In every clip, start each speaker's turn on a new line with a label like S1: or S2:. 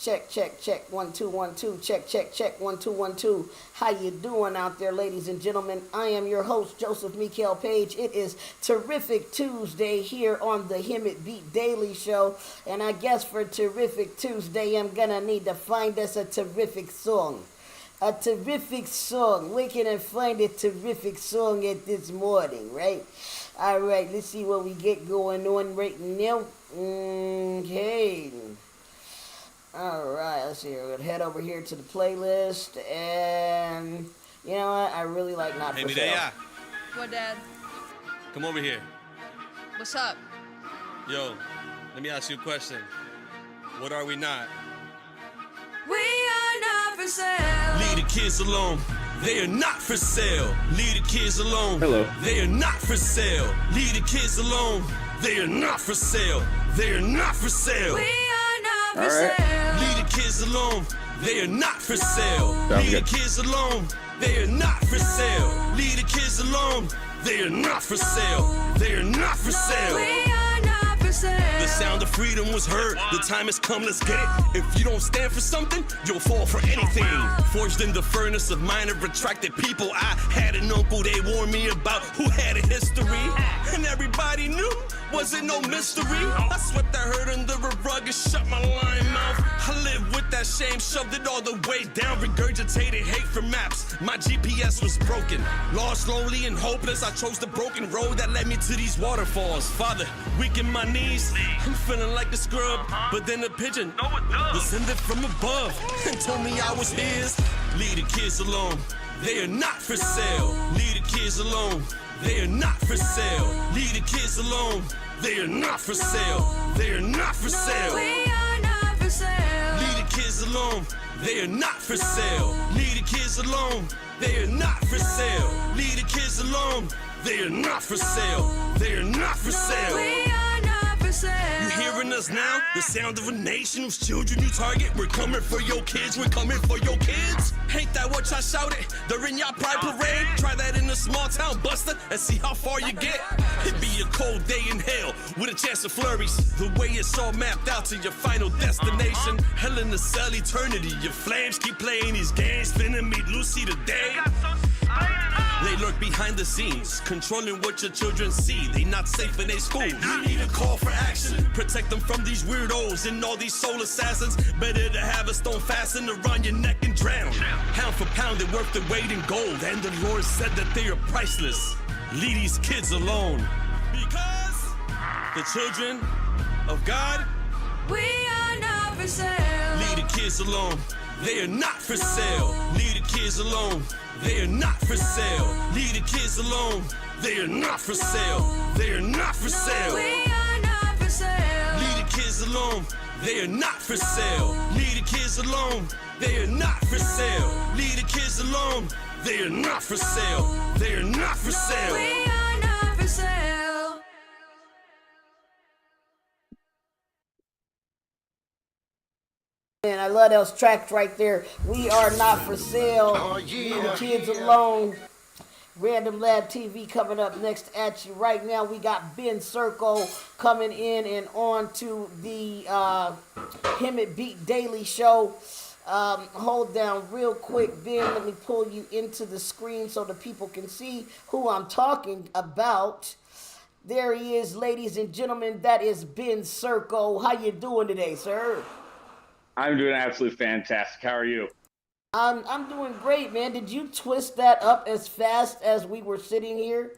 S1: check, 1 2 1 2, check, 1 2 1 2. How you doing out there, ladies and gentlemen? I am your host, Joseph Mikael Page. It is Terrific Tuesday here on the Hemet Beat Daily Show, and I guess for Terrific Tuesday, I'm gonna need to find us a terrific song. A terrific song. We can find a terrific song at this morning, right? All right, let's see what we get going on right now. Okay. All right, let's see. We're going to head over here to the playlist. And you know what? I really like Not For Sale.
S2: What, Dad?
S3: Come over here.
S2: What's up?
S3: Yo, let me ask you a question. What are we not?
S2: We are not for sale.
S3: Leave the kids alone. They are not for sale. Leave the kids alone.
S4: Hello.
S3: They are not for sale. Leave the kids alone. They are not for sale. They are not for sale.
S2: We are not for
S4: All right.
S2: sale.
S3: Leave the kids alone. They are not for sale.
S4: Sounds
S3: Leave the
S4: good.
S3: kids alone. They are not for sale. Leave the kids alone. They are not for sale. They are not for sale.
S2: We are not for sale.
S3: The sound of freedom was heard. The time has come, let's get it. If you don't stand for something, you'll fall for anything. Forged in the furnace of mind of retracted people. I had an uncle they warned me about who had a history. And everybody knew, wasn't no mystery. I swept that hurt under a rug and shut my lying mouth. I lived with that shame, shoved it all the way down. Regurgitated hate from maps. My GPS was broken. Lost, lonely, and hopeless. I chose the broken road that led me to these waterfalls. Father, weaken my knees. I'm feeling like a scrub, but then a pigeon descended from above and told me I was his. Leave the kids alone. They are not for sale. Leave the kids alone. They are not for sale. Leave the kids alone. They are not for sale. They are not for sale.
S2: We are not for sale.
S3: Leave the kids alone. They are not for sale. Leave the kids alone. They are not for sale. Leave the kids alone. They are not for sale. They are not for sale.
S2: We are not for sale.
S3: You hearing us now? The sound of a nation whose children you target. We're coming for your kids. We're coming for your kids. Ain't that what y'all shouted during y'all pride parade? Try that in a small town, Buster, and see how far you get. It'd be a cold day in hell with a chance of flurries. The way it's all mapped out to your final destination. Hell in the cell eternity. Your flames keep playing these games. Finna meet Lucy today. They lurk behind the scenes, controlling what your children see. They not safe in their school. You need a call for action. Protect them from these weirdos and all these soul assassins. Better to have a stone fastened around your neck and drown. Pound for pound, they're worth their weight in gold. And the Lord said that they are priceless. Leave these kids alone. Because the children of God,
S2: We are not for sale.
S3: leave the kids alone. They are not for sale. Leave the kids alone. They are not for sale. Leave the kids alone. They are not for sale. They are not for sale.
S2: We are not for sale.
S3: Leave the kids alone. They are not for sale. Leave the kids alone. They are not for sale. Leave the kids alone. They are not for sale. They are not for sale.
S2: We are not for sale.
S1: And I love those tracks right there. We are not for sale. Leave the kids alone. Random Lab TV coming up next at you. Right now we got Ben Circo coming in and on to the Hemet Beat Daily Show. Hold down real quick, Ben. Let me pull you into the screen so the people can see who I'm talking about. There he is, ladies and gentlemen. That is Ben Circo. How you doing today, sir?
S4: I'm doing absolutely fantastic. How are you?
S1: I'm doing great, man. Did you twist that up as fast as we were sitting here?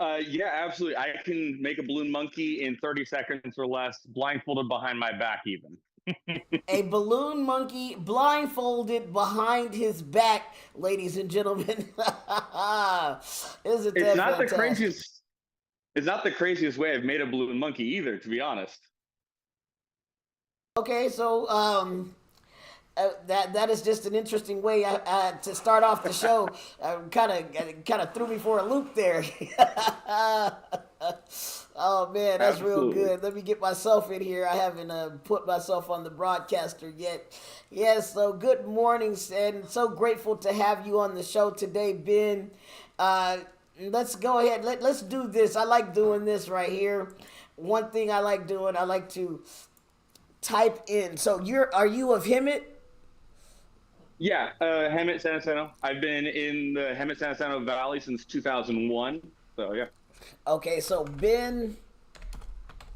S4: Yeah, absolutely. I can make a balloon monkey in 30 seconds or less, blindfolded behind my back even.
S1: A balloon monkey blindfolded behind his back, ladies and gentlemen. Isn't that
S4: It's not
S1: fantastic?
S4: the craziest. It's not the craziest way I've made a balloon monkey either, to be honest.
S1: Okay, so that is just an interesting way to start off the show. Kind of threw me for a loop there. Oh man, that's
S4: Absolutely.
S1: real good. Let me get myself in here. I haven't put myself on the broadcaster yet. Yes, so good morning, and so grateful to have you on the show today, Ben. Let's go ahead. Let's do this. I like doing this right here. One thing I like doing, I like to type in. So are you of Hemet?
S4: Yeah, Hemet, San Jacinto. I've been in the Hemet, San Jacinto Valley since 2001. So yeah.
S1: Okay, so Ben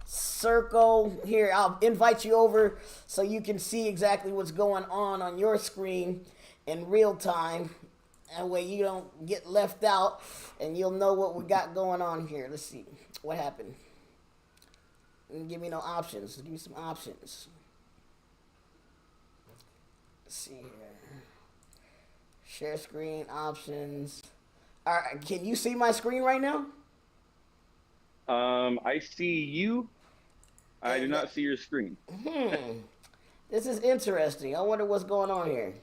S1: Circle here. I'll invite you over so you can see exactly what's going on your screen in real time. That way you don't get left out and you'll know what we got going on here. Let's see what happened. Give me no options. Give me some options. Let's see here. Share screen options. All right, can you see my screen right now?
S4: I see you. I do not see your screen.
S1: This is interesting. I wonder what's going on here.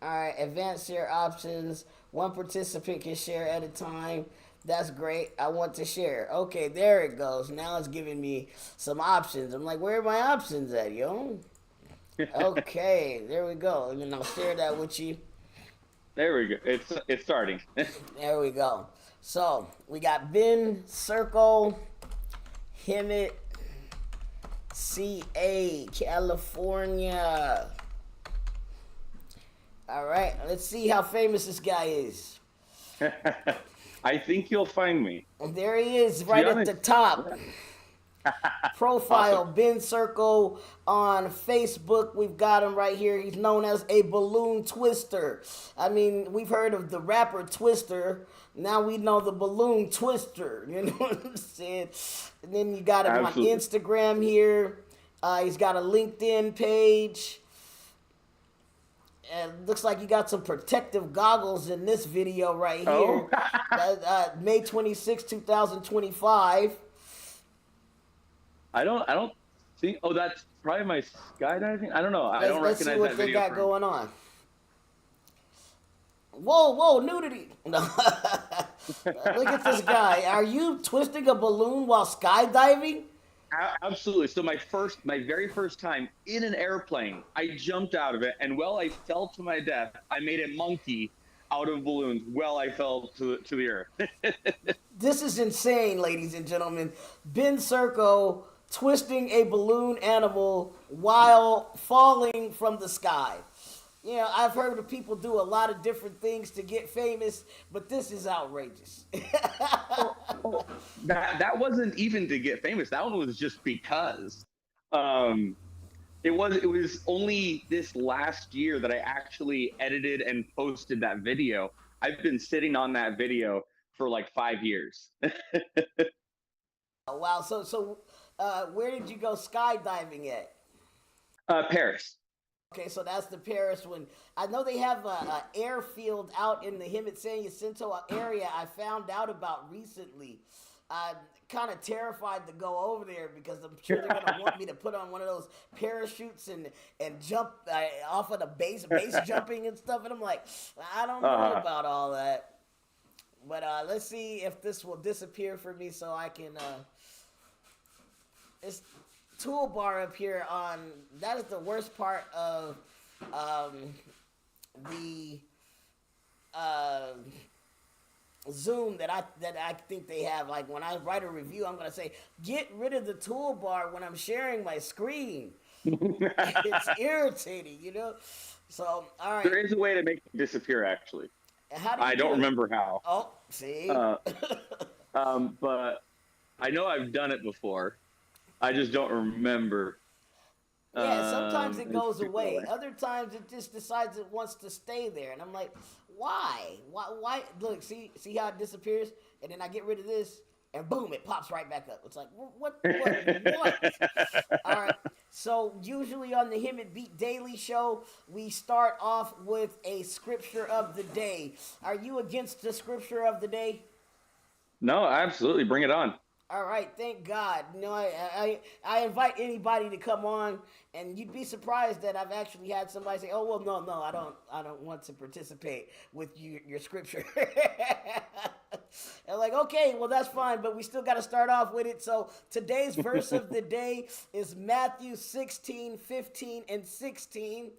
S1: All right, advanced share options. One participant can share at a time. That's great. I want to share. Okay, there it goes. Now it's giving me some options. I'm like, where are my options at, yo? Okay, there we go. And then I'll share that with you.
S4: There we go. It's starting.
S1: There we go. So we got Ben Circle, Hemet, CA, California. All right, let's see how famous this guy is.
S4: I think you'll find me.
S1: There he is, right at the top. Profile, awesome. Ben Circle on Facebook. We've got him right here. He's known as a balloon twister. I mean, we've heard of the rapper Twister. Now we know the balloon twister. You know what I'm saying? And then you got him Absolutely. On Instagram here. He's got a LinkedIn page. And looks like you got some protective goggles in this video right here. May 26, 2025.
S4: I don't think. Oh, that's probably my skydiving. I don't know. I don't
S1: let's
S4: recognize
S1: see what
S4: that
S1: they
S4: video
S1: got going on. Whoa, nudity! No. Look at this guy. Are you twisting a balloon while skydiving?
S4: Absolutely. So my very first time in an airplane, I jumped out of it, and I fell to my death. I made a monkey out of balloons. I fell to the earth.
S1: This is insane, ladies and gentlemen. Ben Circo twisting a balloon animal while falling from the sky. You know, I've heard of people do a lot of different things to get famous, but this is outrageous.
S4: That wasn't even to get famous. That one was just because. It was only this last year that I actually edited and posted that video. I've been sitting on that video for like 5 years.
S1: Wow. So where did you go skydiving at?
S4: Paris.
S1: Okay, so that's the Paris one. I know they have a airfield out in the Hemet San Jacinto area I found out about recently. I'm kind of terrified to go over there because I'm sure they're going to want me to put on one of those parachutes and jump off of the base jumping and stuff. And I'm like, I don't know about all that. But let's see if this will disappear for me so I can... It's toolbar up here on... That is the worst part of the... Zoom that I think they have. Like when I write a review, I'm gonna say, get rid of the toolbar when I'm sharing my screen. It's irritating, you know. So all right,
S4: there is a way to make it disappear. Actually,
S1: how do you
S4: I don't remember how.
S1: Oh, see.
S4: But I know I've done it before. I just don't remember.
S1: Yeah, sometimes it goes away. Other times it just decides it wants to stay there, and I'm like, why? Why? Look, see how it disappears, and then I get rid of this, and boom, it pops right back up. It's like, what? All right. So usually on the Hemet Beat Daily Show, we start off with a scripture of the day. Are you against the scripture of the day?
S4: No, absolutely. Bring it on.
S1: All right, thank God. You know, I invite anybody to come on, and you'd be surprised that I've actually had somebody say, "Oh, well, no, I don't want to participate with your scripture." And like, okay, well, that's fine, but we still got to start off with it. So today's verse of the day is Matthew 16, 15, and 16,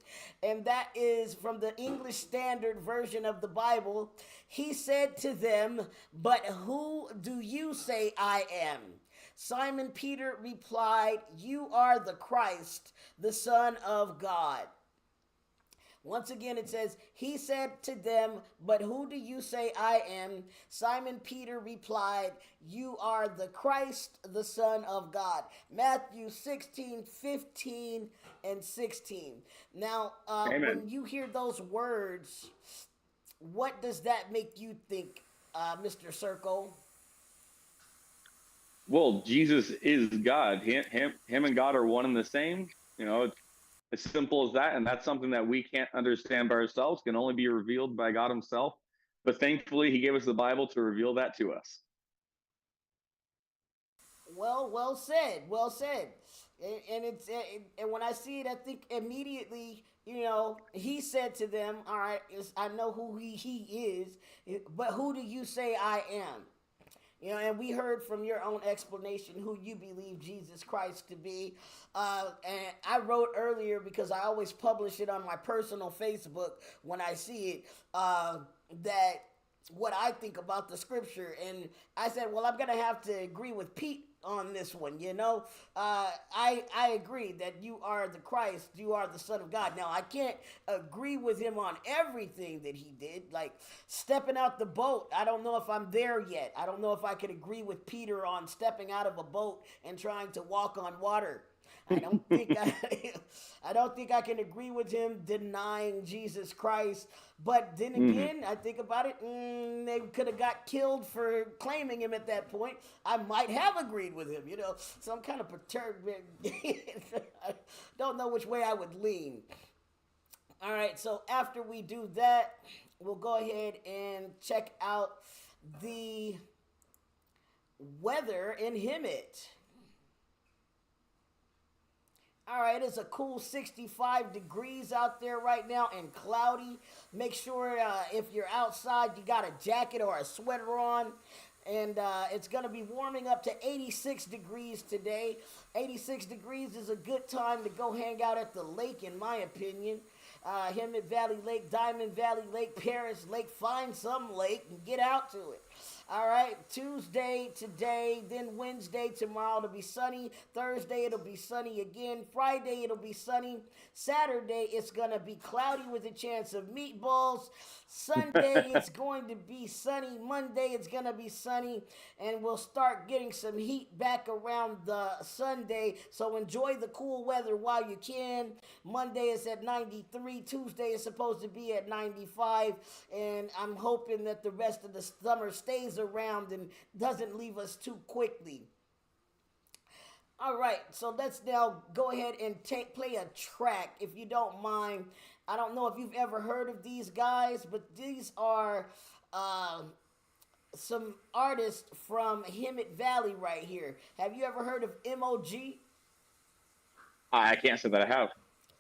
S1: and that is from the English Standard Version of the Bible. He said to them, "But who do you say I am?" Simon Peter replied, "You are the Christ, the Son of God." Once again, it says, he said to them, "But who do you say I am?" Simon Peter replied, "You are the Christ, the Son of God." Matthew 16:15 and 16. Now, when you hear those words, what does that make you think, Mr. Circle?
S4: Well, Jesus is God. Him and God are one and the same. You know, it's as simple as that. And that's something that we can't understand by ourselves, can only be revealed by God himself. But thankfully, he gave us the Bible to reveal that to us.
S1: Well said. Well said. And when I see it, I think immediately, he said to them, "All right, I know who he is, but who do you say I am?" And we heard from your own explanation who you believe Jesus Christ to be. And I wrote earlier, because I always publish it on my personal Facebook when I see it, that what I think about the scripture. And I said, well, I'm going to have to agree with Pete on this one. I agree that you are the Christ, you are the Son of God. Now, I can't agree with him on everything that he did, like stepping out the boat. I don't know if I'm there yet. I don't know if I could agree with Peter on stepping out of a boat and trying to walk on water. I don't think I can agree with him denying Jesus Christ. But then again, I think about it, they could have got killed for claiming him at that point. I might have agreed with him, So I'm kind of perturbed. I don't know which way I would lean. All right, so after we do that, we'll go ahead and check out the weather in Hemet. All right, it's a cool 65 degrees out there right now and cloudy. Make sure if you're outside, you got a jacket or a sweater on. And it's going to be warming up to 86 degrees today. 86 degrees is a good time to go hang out at the lake, in my opinion. Hemet Valley Lake, Diamond Valley Lake, Paris Lake. Find some lake and get out to it. All right, Tuesday today, then Wednesday, tomorrow it'll be sunny. Thursday it'll be sunny again. Friday it'll be sunny. Saturday it's going to be cloudy with a chance of meatballs. Sunday it's going to be sunny. Monday it's going to be sunny. And we'll start getting some heat back around the Sunday. So enjoy the cool weather while you can. Monday is at 93. Tuesday is supposed to be at 95. And I'm hoping that the rest of the summer stays around and doesn't leave us too quickly. All right, so let's now go ahead and play a track, if you don't mind. I don't know if you've ever heard of these guys, but these are some artists from Hemet Valley right here. Have you ever heard of MOG?
S4: I can't say that I have.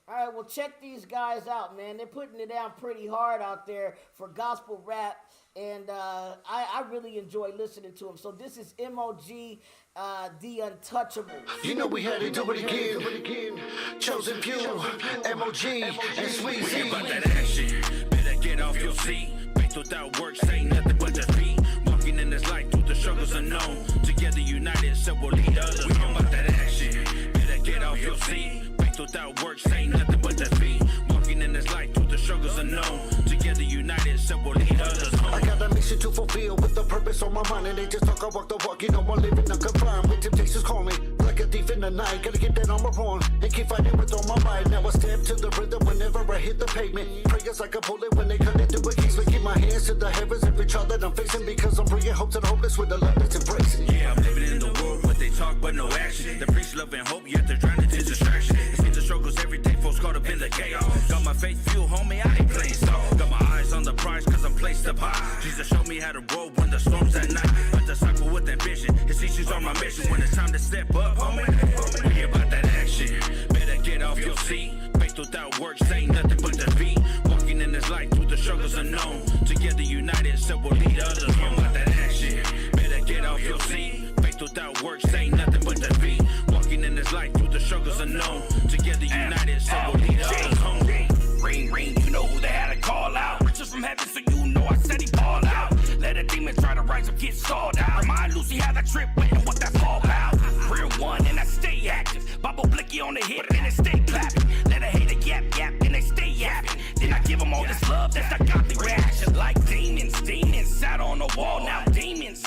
S1: All right, well, check these guys out, man. They're putting it down pretty hard out there for gospel rap, and I really enjoy listening to them. So this is MOG, The Untouchables.
S5: You know we had to do it again. Chosen few, MOG, and Sweet Z.
S6: About that action, better get off your seat. Faith without works ain't nothing but defeat. Walking in this life through the struggles unknown. Together united, so we'll lead others. We about that action, better get off your seat. Without works ain't nothing but defeat. Walking in this life through the struggles unknown. Together united, so we'll lead others home.
S5: I got a mission to fulfill with a purpose on my mind. And they just talk, I walk the walk. I'm living unconfined. With temptations calling like a thief in the night. Gotta get that armor on and keep fighting with all my might. Now I step to the rhythm whenever I hit the pavement. Prayers like a bullet when they cut into a casement. Keep my hands to the heavens every trial that I'm facing. Because I'm bringing hope to the hopeless with the love that's embracing.
S6: Yeah, I'm living in the world where they talk but no action. The preach love and hope, yet they're drowning in distraction. The struggles every day, folks caught up in the chaos. Got my faith fuel, homie, I ain't playing soft. Got my eyes on the prize, cause I'm placed up high. Jesus showed me how to roll when the storm's at night. A disciple with ambition, his teachings are my mission. When it's time to step up, homie, we about that action. Better get off your seat. Faith without works ain't nothing but defeat. Walking in this life through the struggles unknown. Together united, so we'll lead others. We about that action. Better get off your seat. Faith without works ain't nothing but defeat. Walking in this life through the struggles unknown. Together united, so we'll lead others home. Ring, you know who they had to call out. Riches from heaven, so you know I said he ball out. Let a demon try to rise up, get stalled out. Remind Lucy how that trip went and what that fall out. Real one, and I stay active. Bubble blicky on the hip, and it stay clapping. Let a hater yap, and they stay yapping. Then I give them all this love, that's I got the reaction. Like demons sat on the wall. Now demons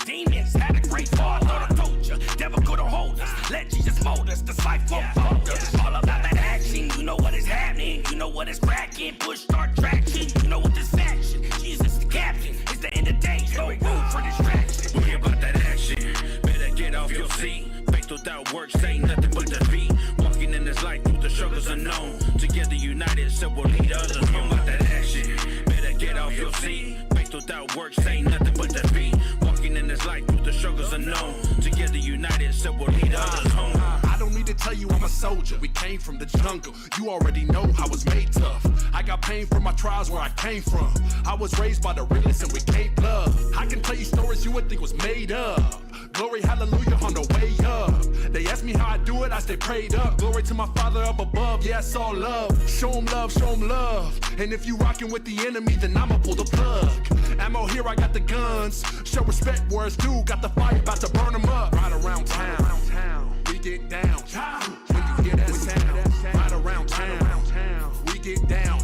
S6: had a great fall. I thought I told ya, devil couldn't hold us. Let Jesus mold us, this life won't fold us. All about that action, you know what is happening. You know what is cracking, push start traction. You know what this action, Jesus the captain. It's the end of days, no room for distraction. We about that action, better get off your seat. Faith without works ain't nothing but defeat. Walking in this life through the struggles unknown. Together united, so we'll lead others home. About that action, better get off your seat. Faith without works ain't nothing but defeat. Walking in this life through the struggles unknown. Together united, so we'll lead others home.
S7: I don't need to tell you I'm a soldier. We came from the jungle. You already know I was made tough. I got pain from my trials where I came from. I was raised by the realest and we gave love. I can tell you stories you would think was made up. Glory, hallelujah, on the way up. They ask me how I do it, I stay prayed up. Glory to my Father up above, yeah, it's all love. Show 'em love, show 'em love. And if you rockin' with the enemy, then I'ma pull the plug. Ammo here, I got the guns. Show respect where it's due, got the fire, about to burn 'em up. Right around town, we get down. When you hear that sound, right around town, we get down.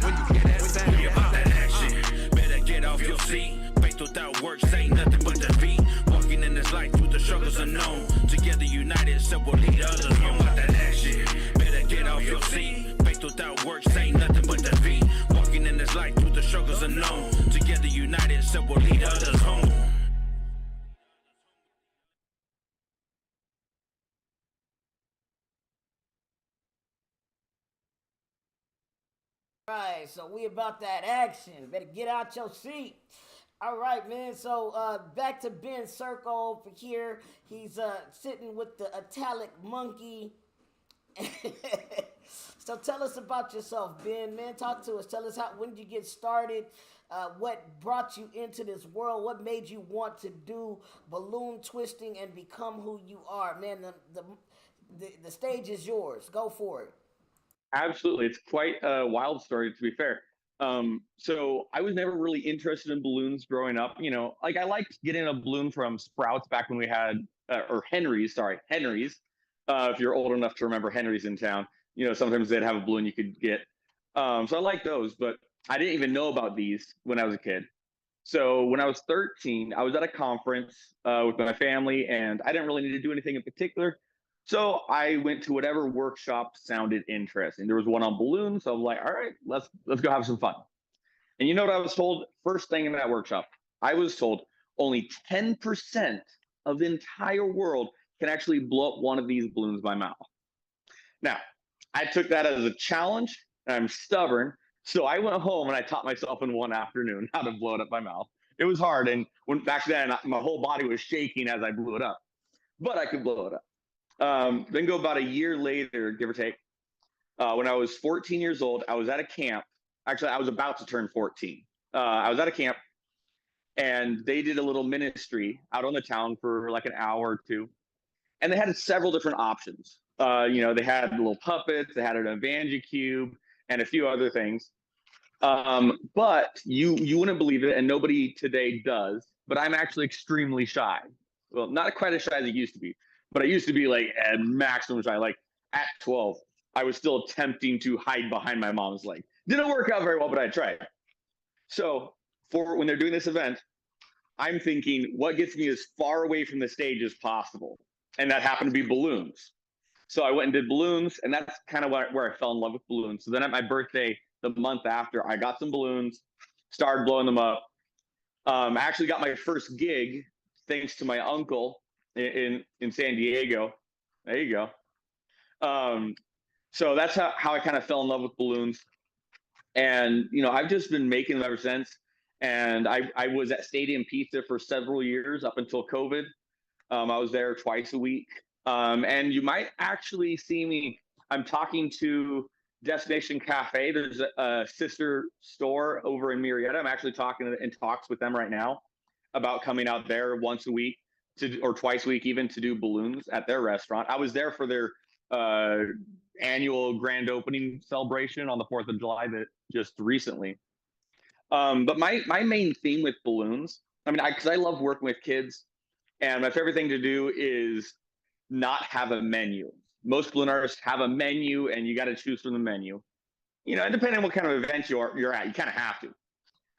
S7: When you hear that sound,
S6: we about that action, better get off your seat. Faith without works ain't nothing but defeat. Walking in this life through the struggles unknown. Together united, so we'll lead others home. About that action, better get off your seat. Faith without works ain't nothing but defeat. Walking in this life through the struggles unknown. Together united, so we'll lead others home.
S1: Right, so we about that action. Better get out your seat. All right, man. So back to Ben Circle over here. He's sitting with the italic monkey. So tell us about yourself, Ben. Man, talk to us. Tell us when did you get started? What brought you into this world? What made you want to do balloon twisting and become who you are? Man, the stage is yours. Go for it.
S4: Absolutely. It's quite a wild story, to be fair. So I was never really interested in balloons growing up. You know, like I liked getting a balloon from Sprouts back when we had, or Henry's. If you're old enough to remember Henry's in town, you know, sometimes they'd have a balloon you could get. So I liked those, but I didn't even know about these when I was a kid. So when I was 13, I was at a conference with my family, and I didn't really need to do anything in particular. So I went to whatever workshop sounded interesting. There was one on balloons, so I'm like, all right, let's go have some fun. And you know what I was told first thing in that workshop? I was told only 10% of the entire world can actually blow up one of these balloons by mouth. Now, I took that as a challenge, and I'm stubborn, so I went home and I taught myself in one afternoon how to blow it up by mouth. It was hard, and back then my whole body was shaking as I blew it up, but I could blow it up. Then go about a year later, give or take, when I was 14 years old, I was at a camp. Actually, I was about to turn 14. I was at a camp, and they did a little ministry out on the town for like an hour or two. And they had several different options. You know, they had little puppets, they had an Evangel cube, and a few other things. But you wouldn't believe it, and nobody today does, but I'm actually extremely shy. Well, not quite as shy as I used to be, but I used to be like at maximum shy. Like at 12, I was still attempting to hide behind my mom's leg. Didn't work out very well, but I tried. So for when they're doing this event, I'm thinking, what gets me as far away from the stage as possible? And that happened to be balloons. So I went and did balloons, and that's kind of where I fell in love with balloons. So then at my birthday, the month after, I got some balloons, started blowing them up. I actually got my first gig thanks to my uncle in San Diego. There you go. So that's how I kind of fell in love with balloons. And, you know, I've just been making them ever since. And I was at Stadium Pizza for several years up until COVID. I was there twice a week. And you might actually see me, I'm talking to Destination Cafe. There's a sister store over in Marietta. I'm actually talking in talks with them right now about coming out there once a week or twice a week even to do balloons at their restaurant. I was there for their annual grand opening celebration on the 4th of July that just recently. But my main theme with balloons, I mean, because I love working with kids, And my favorite thing to do is not have a menu. Most balloon artists have a menu, and you got to choose from the menu. You know, and depending on what kind of event you're at, you kind of have to.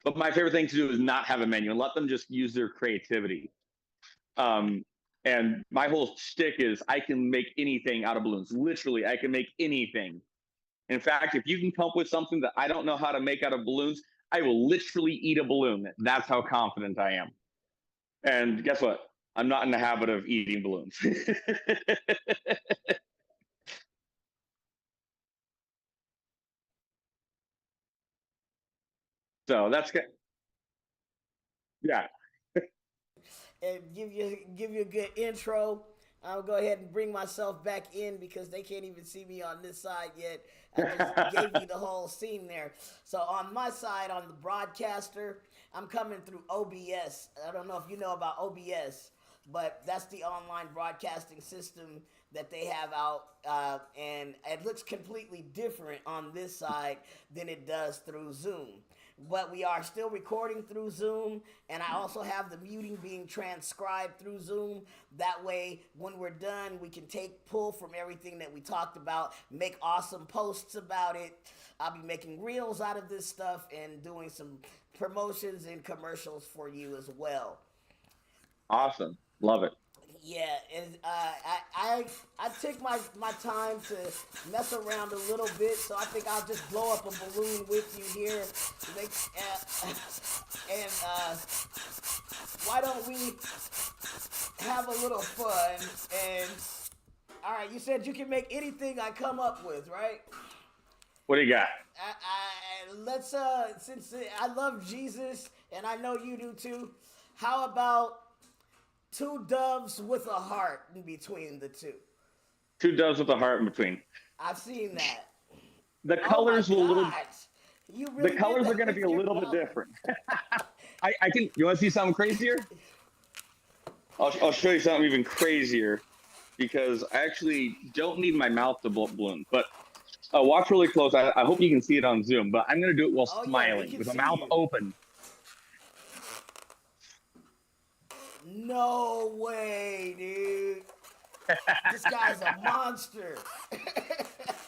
S4: But my favorite thing to do is not have a menu and let them just use their creativity. And my whole shtick is I can make anything out of balloons. Literally, I can make anything. In fact, if you can come up with something that I don't know how to make out of balloons, I will literally eat a balloon. That's how confident I am. And guess what? I'm not in the habit of eating balloons. So that's good. Yeah.
S1: And give you a good intro. I'll go ahead and bring myself back in because they can't even see me on this side yet. I just gave you the whole scene there. So on my side, on the broadcaster, I'm coming through OBS. I don't know if you know about OBS, but that's the online broadcasting system that they have out, and it looks completely different on this side than it does through Zoom. But we are still recording through Zoom, and I also have the muting being transcribed through Zoom. That way, when we're done, we can pull from everything that we talked about, make awesome posts about it. I'll be making reels out of this stuff and doing some promotions and commercials for you as well.
S4: Awesome. Love it.
S1: Yeah, and I take my time to mess around a little bit, so I think I'll just blow up a balloon with you here. Why don't we have a little fun? And all right, you said you can make anything I come up with, right?
S4: What do you got?
S1: Let's since I love Jesus and I know you do too, how about two doves with a heart in between the two?
S4: Two doves with a heart in between.
S1: I've seen that.
S4: The colors will
S1: really
S4: the colors are going to be a little bit different. I can. You want to see something crazier? I'll show you something even crazier, because I actually don't need my mouth to balloon. But watch really close. I hope you can see it on Zoom. But I'm going to do it while smiling with my mouth open.
S1: No way, dude. This guy's a monster.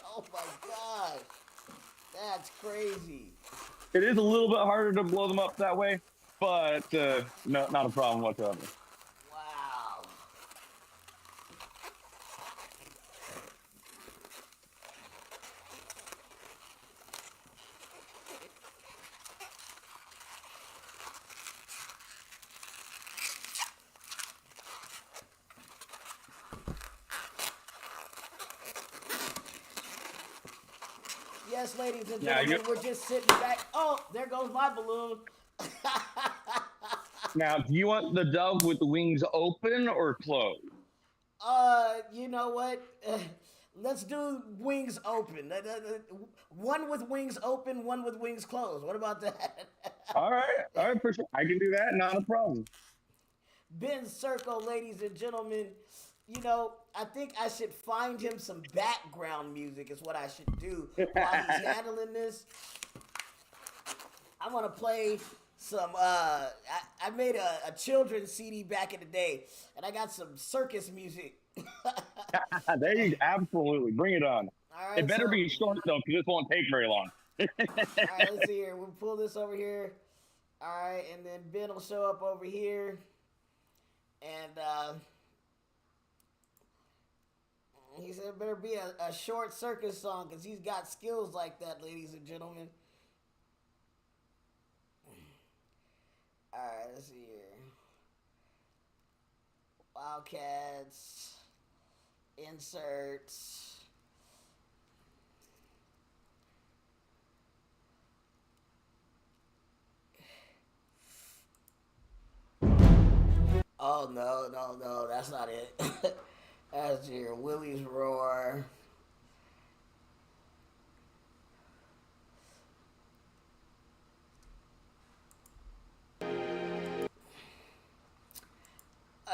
S1: Oh my god. That's crazy.
S4: It is a little bit harder to blow them up that way, but no, not a problem whatsoever.
S1: Wow. Yes, ladies and gentlemen, we're just sitting back. Oh, there goes my balloon.
S4: Now, do you want the dove with the wings open or closed?
S1: You know what? Let's do wings open. One with wings open, one with wings closed. What about that?
S4: All right, for sure. I can do that. Not a problem.
S1: Ben Circle, ladies and gentlemen. You know, I think I should find him some background music is what I should do while he's handling this. I want to play some, I made a children's CD back in the day, and I got some circus music.
S4: There you absolutely. Bring it on.
S1: All right,
S4: it better be short, though, because this won't take very long.
S1: All right, let's see here. We'll pull this over here. All right, and then Ben will show up over here. And, he said it better be a short circus song because he's got skills like that, ladies and gentlemen. All right, let's see here. Wildcats. Inserts. Oh, no, that's not it. That's your Willie's Roar.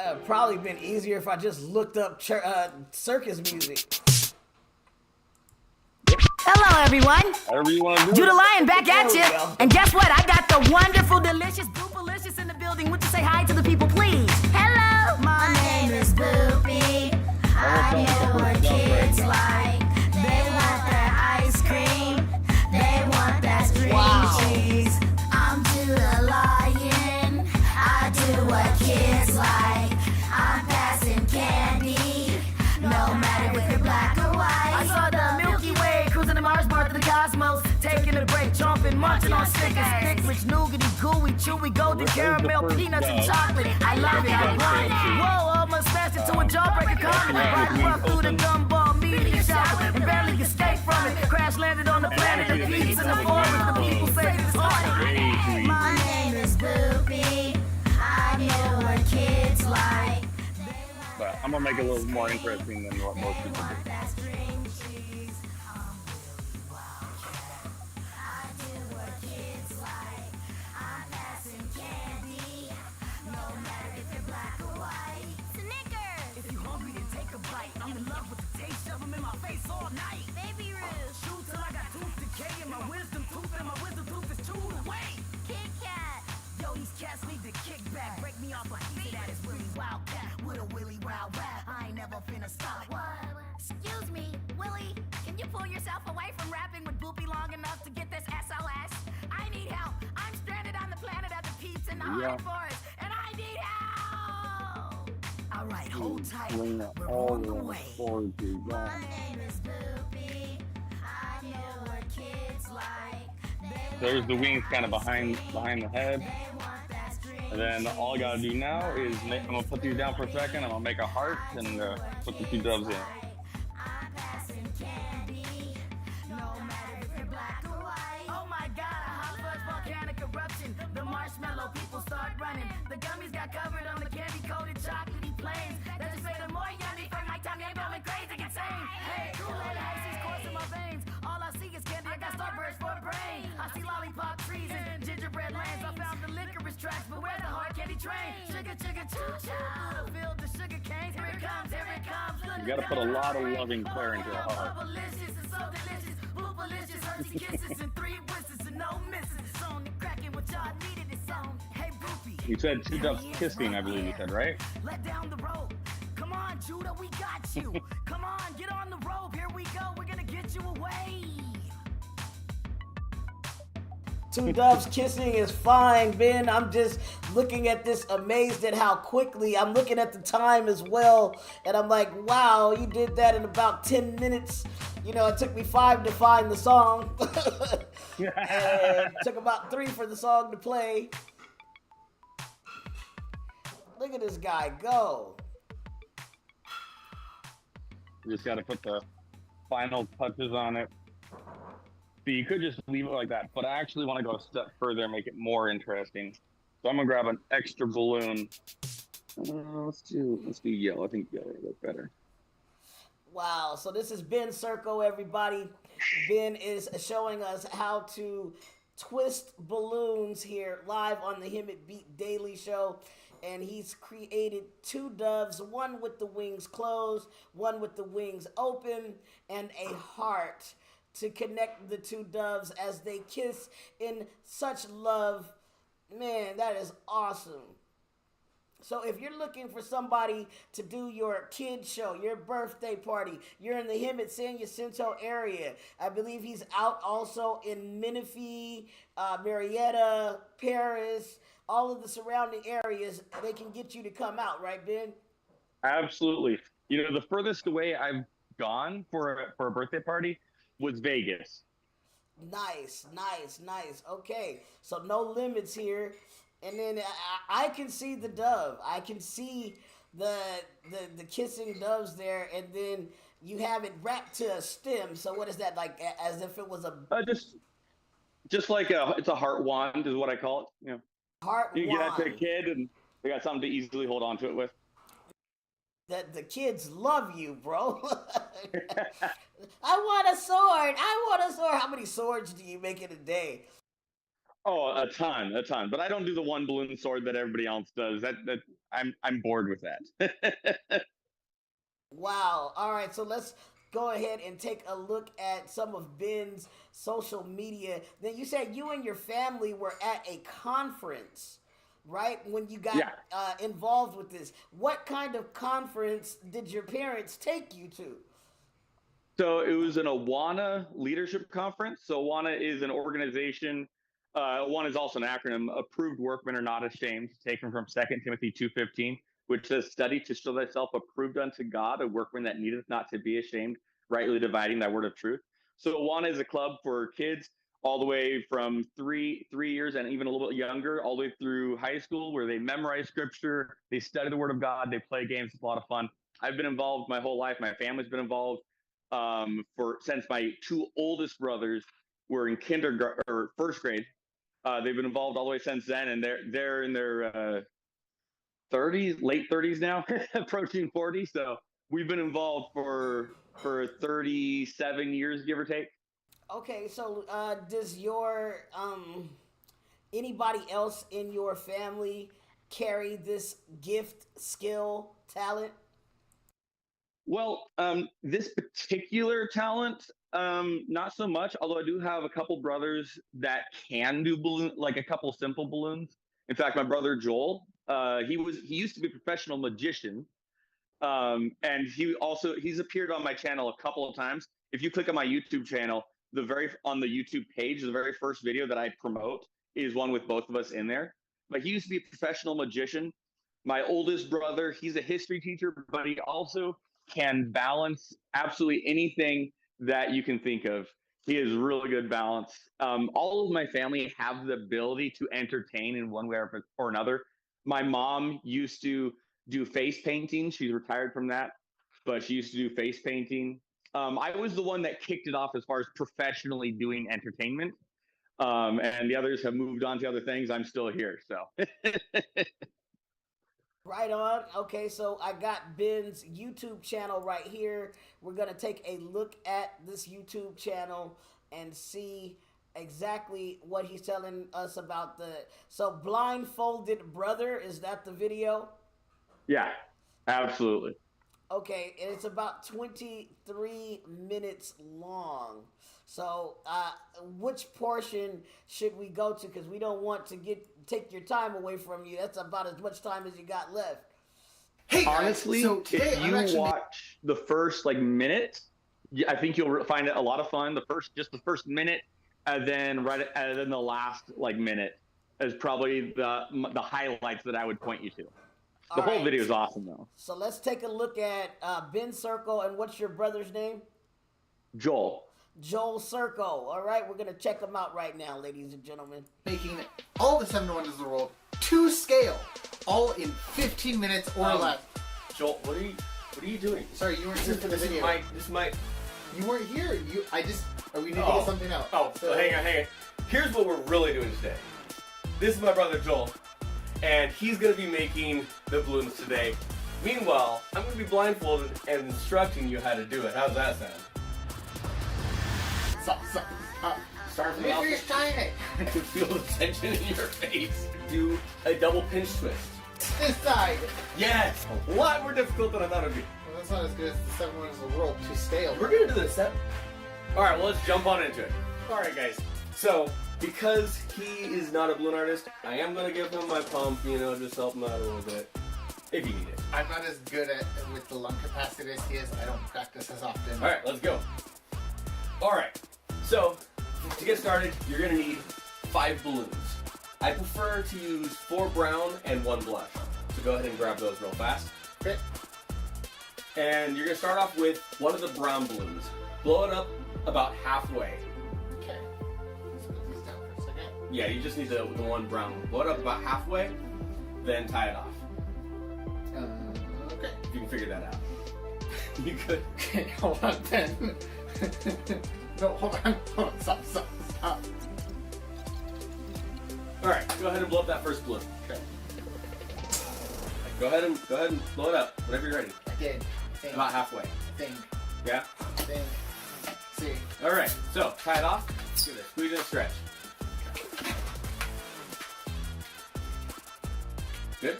S1: It'd probably been easier if I just looked up circus music.
S8: Hello, everyone.
S4: Whatever you want to do.
S8: Judah Lion back at
S1: There we
S8: you.
S1: go.
S8: And guess what? I got the wonderful, delicious, boopalicious in the building. Would you say hi to the people, please? Hello, Mom. the break, chomping, munching on Snickers. Thick, rich, nougaty, gooey, chewy, golden caramel, peanuts and chocolate. I love it, I want it. Whoa, almost smashed it to a jawbreaker comedy. Riding rough through the gumball media shower and barely escaped from it. Crash landed on the planet of peace in the forest. The people say it's haunted.
S9: My name is Boopy. I know what kids like.
S4: But I'm gonna make it a little more interesting than what most people do.
S9: Excuse me, Willie, can you pull yourself away from rapping with Boopy long enough to get this SOS? I need help. I'm stranded on the planet of the peeps in the haunted forest, and I need help! All right, hold tight. We're on the way. My name is Boopy. I know what kids like.
S4: There's the wings kind of behind the head. And then all I gotta do now is I'm gonna put these down for a second. I'm gonna make a heart and put the 2 doves in.
S8: Oh my God, a hot fudge volcanic eruption. The marshmallow people start running. The gummies got covered on the candy-coated chocolatey plains. That just made them more yummy for my tummy. I'm going crazy insane. Hey, Kool-Aid ices coursing my veins. All I see is candy. I got starburst for a brain. I see lollipop trees and gingerbread lands. I found the licorice tracks, but where's the hard candy train? Sugar, sugar, choo-choo. Fill the sugar canes. Here it comes, here it comes.
S4: You gotta put a lot of loving care into a heart.
S8: Delicious and so delicious. Boopalicious, earthy kisses and 3 whistles and no misses. It's on the cracking what y'all needed. It's on. Hey, Boopy.
S4: You said 2 doves kissing, I believe you said, right?
S8: Let down the rope. Come on, Judah, we got you. Come on, get on the rope. Here we go. We're gonna get you away.
S1: 2 doves kissing is fine, Ben. I'm just looking at this, amazed at how quickly. I'm looking at the time as well, and I'm like, wow, you did that in about 10 minutes. You know, it took me 5 to find the song. And it took about 3 for the song to play. Look at this guy go.
S4: You just gotta put the final touches on it. So you could just leave it like that, but I actually want to go a step further and make it more interesting. So I'm gonna grab an extra balloon. Let's do yellow. I think yellow would look better.
S1: Wow, so this is Ben Circo, everybody. Ben is showing us how to twist balloons here live on the Hemet Beat Daily Show. And he's created 2 doves, one with the wings closed, one with the wings open, and a heart to connect the 2 doves as they kiss in such love. Man, that is awesome. So if you're looking for somebody to do your kid show, your birthday party, you're in the Hemet San Jacinto area. I believe he's out also in Menifee, Marietta, Paris, all of the surrounding areas. They can get you to come out, right, Ben?
S4: Absolutely. You know, the furthest away I've gone for a birthday party was Vegas.
S1: Nice. Okay, so no limits here. And then I can see the dove. I can see the kissing doves there, and then you have it wrapped to a stem. So what is that, like, as if it was a
S4: just like it's a heart wand is what I call it. You know,
S1: heart
S4: you
S1: wand.
S4: get that to a kid, and they got something to easily hold on to it with.
S1: That the kids love you, bro. I want a sword. How many swords do you make in a day?
S4: Oh, a ton. But I don't do the one balloon sword that everybody else does. That I'm bored with that.
S1: Wow. All right, so let's go ahead and take a look at some of Ben's social media. Then you said you and your family were at a conference, right? When you got involved with this. What kind of conference did your parents take you to?
S4: So it was an Awana leadership conference. So Awana is an organization. One is also an acronym, Approved Workmen Are Not Ashamed, taken from 2 Timothy 2:15, which says, study to show thyself approved unto God, a workman that needeth not to be ashamed, rightly dividing that word of truth. So Awana is a club for kids all the way from three years and even a little bit younger, all the way through high school, where they memorize scripture, they study the Word of God, they play games. It's a lot of fun. I've been involved my whole life. My family's been involved since my two oldest brothers were in kindergarten or first grade. They've been involved all the way since then, and they're in their 30s, late 30s now, approaching 40. So we've been involved for 37 years, give or take.
S1: Okay, so does your anybody else in your family carry this gift, skill, talent?
S4: Well, this particular talent, not so much. Although I do have a couple brothers that can do balloon, like a couple simple balloons. In fact, my brother Joel, he used to be a professional magician, and he's appeared on my channel a couple of times. If you click on my YouTube channel, on the YouTube page, the very first video that I promote is one with both of us in there. But he used to be a professional magician. My oldest brother, he's a history teacher, but he also can balance absolutely anything that you can think of. He has really good balance. All of my family have the ability to entertain in one way or another. My mom used to do face painting. She's retired from that, but she used to do face painting. I was the one that kicked it off as far as professionally doing entertainment. And the others have moved on to other things. I'm still here, so.
S1: Right on. Okay, so I got Ben's YouTube channel right here. We're going to take a look at this YouTube channel and see exactly what he's telling us about so Blindfolded Brother, is that the video?
S4: Yeah, absolutely.
S1: Okay, and it's about 23 minutes long. So which portion should we go to? Because we don't want to take your time away from you. That's about as much time as you got left.
S10: Hey,
S4: honestly,
S10: so today
S4: if you watch the first minute, I think you'll find it a lot of fun. The first minute, and then the last minute is probably the highlights that I would point you to. The whole video is awesome, though.
S1: So let's take a look at Ben Circle, and what's your brother's name?
S4: Joel
S1: Circle. All right, we're going to check him out right now, ladies and gentlemen.
S10: Making all the 7 wonders of the world to scale, all in 15 minutes or less.
S11: Joel, what are you doing?
S10: Sorry, you weren't here for the video. You weren't here. We need to get something out.
S11: So hang on. Here's what we're really doing today. This is my brother Joel, and he's going to be making the balloons today. Meanwhile, I'm going to be blindfolded and instructing you how to do it. How's that sound?
S10: Start from the outside.
S11: I can feel the tension in your face. Do a double pinch twist.
S10: This side.
S11: Yes! A lot more difficult than I thought it would be.
S10: Well, that's not as good as the 7 wonders of the world to scale.
S11: We're going to do this. Alright, well, let's jump on into it. Alright, guys. So, because he is not a balloon artist, I am going to give him my pump, just help him out a little bit. If you need it.
S10: I'm not as good with the lung capacity as he is. I don't practice as often.
S11: Alright, let's go. Alright, so to get started, you're going to need 5 balloons. I prefer to use 4 brown and 1 blush. So go ahead and grab those real fast.
S10: Okay.
S11: And you're going to start off with one of the brown balloons. Blow it up about halfway.
S10: Okay. Let's put these down for a second.
S11: Yeah, you just need the one brown one. Blow it up about halfway, then tie it off.
S10: Okay.
S11: You can figure that out. You could.
S10: Okay, hold on then. No, hold on. Stop.
S11: Alright, go ahead and blow up that first balloon.
S10: Okay.
S11: Go ahead and blow it up whenever you're ready.
S10: I did.
S11: About halfway.
S10: Think.
S11: Yeah?
S10: See.
S11: Alright, so tie it off. Give it a squeeze and a stretch. Good?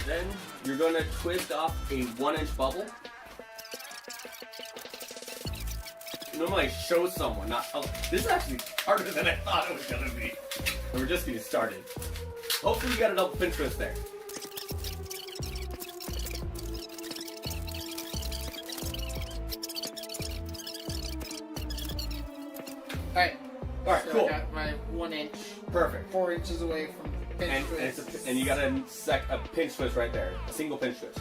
S11: Then you're going to twist off a 1-inch bubble. Normally I show someone, not tell them. This is actually harder than I thought it was going to be. And we're just getting started. Hopefully you got a double pinch twist there.
S10: Alright,
S11: so cool.
S10: I got my 1 inch.
S11: Perfect.
S10: 4 inches away from pinch twist.
S11: And you got a pinch twist right there. A single pinch twist.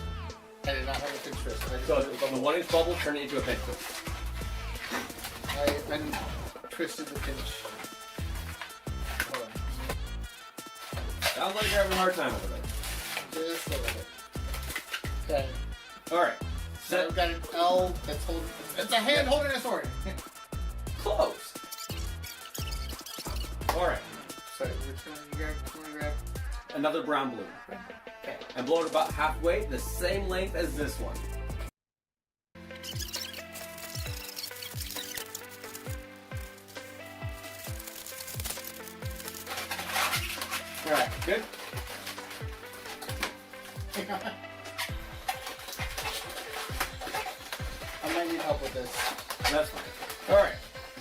S10: I did not have a pinch twist.
S11: So from the 1-inch bubble, turn it into a pinch twist.
S10: twisted the pinch. Hold on.
S11: Sounds like you're having a hard time over there.
S10: Just a little bit. Okay.
S11: Alright.
S10: So we've got an L that's holding. It's a hand holding a sword.
S11: Close. Alright.
S10: So which one you want to grab?
S11: Another brown balloon.
S10: Okay.
S11: And blow it about halfway, the same length as this one. Alright, good?
S10: I might need help with this.
S11: That's fine. Alright,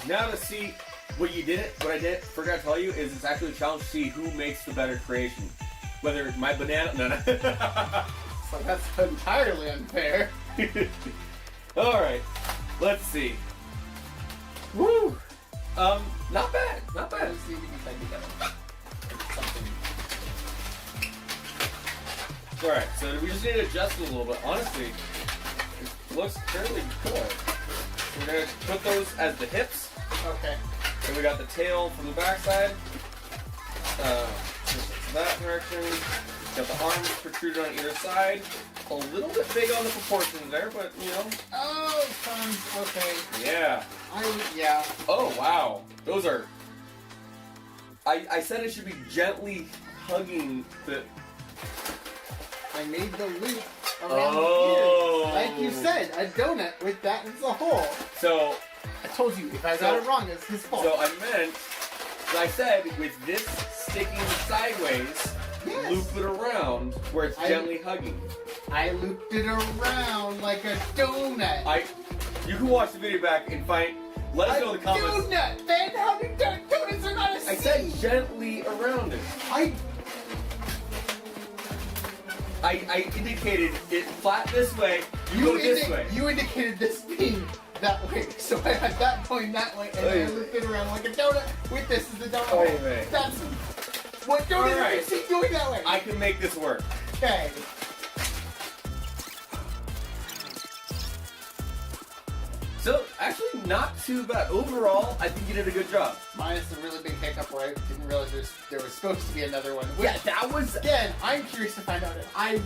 S11: now to see what I forgot to tell you is it's actually a challenge to see who makes the better creation. Whether my banana, no.
S10: So that's entirely unfair.
S11: Alright, let's see. Woo! Not bad, not bad.
S10: Let's see if we can type together. Something.
S11: Alright, so we just need to adjust it a little bit. Honestly, it looks fairly good. We're going to put those as the hips.
S10: Okay.
S11: And we got the tail from the backside. That direction. Got the arms protruded on either side. A little bit big on the proportions there, but you know.
S10: Oh, fun. Okay.
S11: Yeah.
S10: Yeah.
S11: Oh, wow. Those are... I said it should be gently hugging the...
S10: I made the loop around the ears. Like you said, a donut with that as a hole.
S11: So...
S10: I told you, if I got it wrong, it's his fault.
S11: So I said, with this sticking sideways,
S10: yes.
S11: Loop it around where it's gently hugging.
S10: I looped it around like a donut.
S11: You can watch the video back and let us know in the comments.
S10: Donut! Then how do donuts are not a
S11: I said gently around it. I indicated it flat this way, you go this way.
S10: You indicated this being that way, so I had that going that way, and then I looped it around like a donut with this as the donut way.
S11: Right.
S10: That's what donut are you see doing that way?
S11: I can make this work.
S10: Okay.
S11: So, actually not too bad. Overall, I think you did a good job.
S10: Minus a really big hiccup where I didn't realize there was supposed to be another one.
S11: Yeah, that was...
S10: Again, I'm curious to find out if I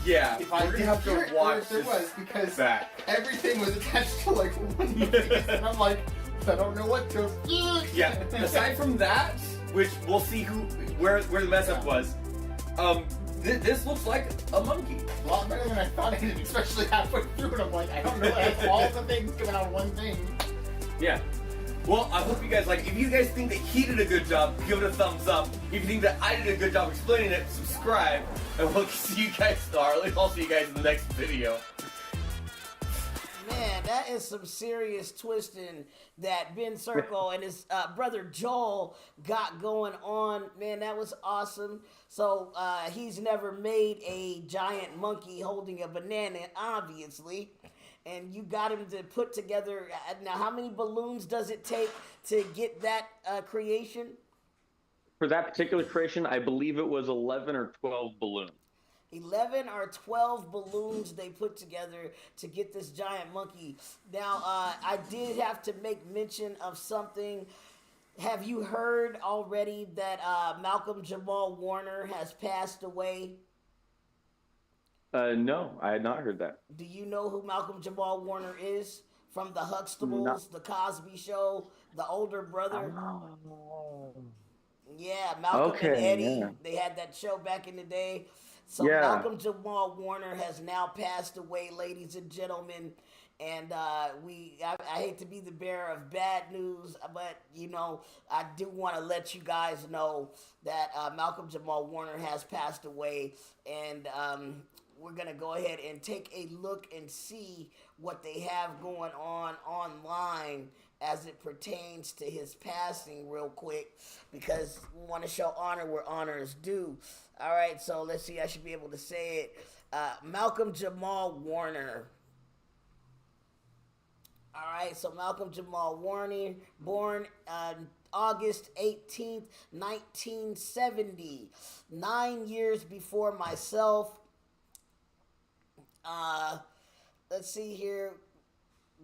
S11: we're gonna have to watch
S10: if there was, because
S11: back.
S10: everything was attached to like one piece, and I'm like, I don't know what to...
S11: Yeah, aside from that, which we'll see where the mess up was, this looks like a monkey.
S10: A lot better than I thought it did, especially halfway through, and I'm like, I don't know, I have all the things coming out of one thing.
S11: Yeah. Well, I hope you guys like. If you guys think that he did a good job, give it a thumbs up. If you think that I did a good job explaining it, subscribe, and we'll see you guys. I'll see you guys in the next video.
S1: Man, that is some serious twisting that Ben Circle and his brother Joel got going on. Man, that was awesome. So he's never made a giant monkey holding a banana, obviously. And you got him to put together. Now, how many balloons does it take to get that creation?
S4: For that particular creation, I believe it was 11 or 12 balloons.
S1: 11 or 12 balloons they put together to get this giant monkey. Now, I did have to make mention of something. Have you heard already that Malcolm Jamal Warner has passed away?
S4: No, I had not heard that.
S1: Do you know who Malcolm Jamal Warner is? From the Huxtables, The Cosby Show, the older brother?
S4: Oh.
S1: Yeah, Malcolm and Eddie. They had that show back in the day. So Malcolm Jamal Warner has now passed away, ladies and gentlemen. And I hate to be the bearer of bad news, but, you know, I do want to let you guys know that Malcolm Jamal Warner has passed away. And we're going to go ahead and take a look and see what they have going on online as it pertains to his passing real quick, because we want to show honor where honor is due. All right, so let's see. I should be able to say it. Malcolm Jamal Warner. All right, so Malcolm Jamal Warner, born August 18th, 1970. 9 years before myself. Let's see here.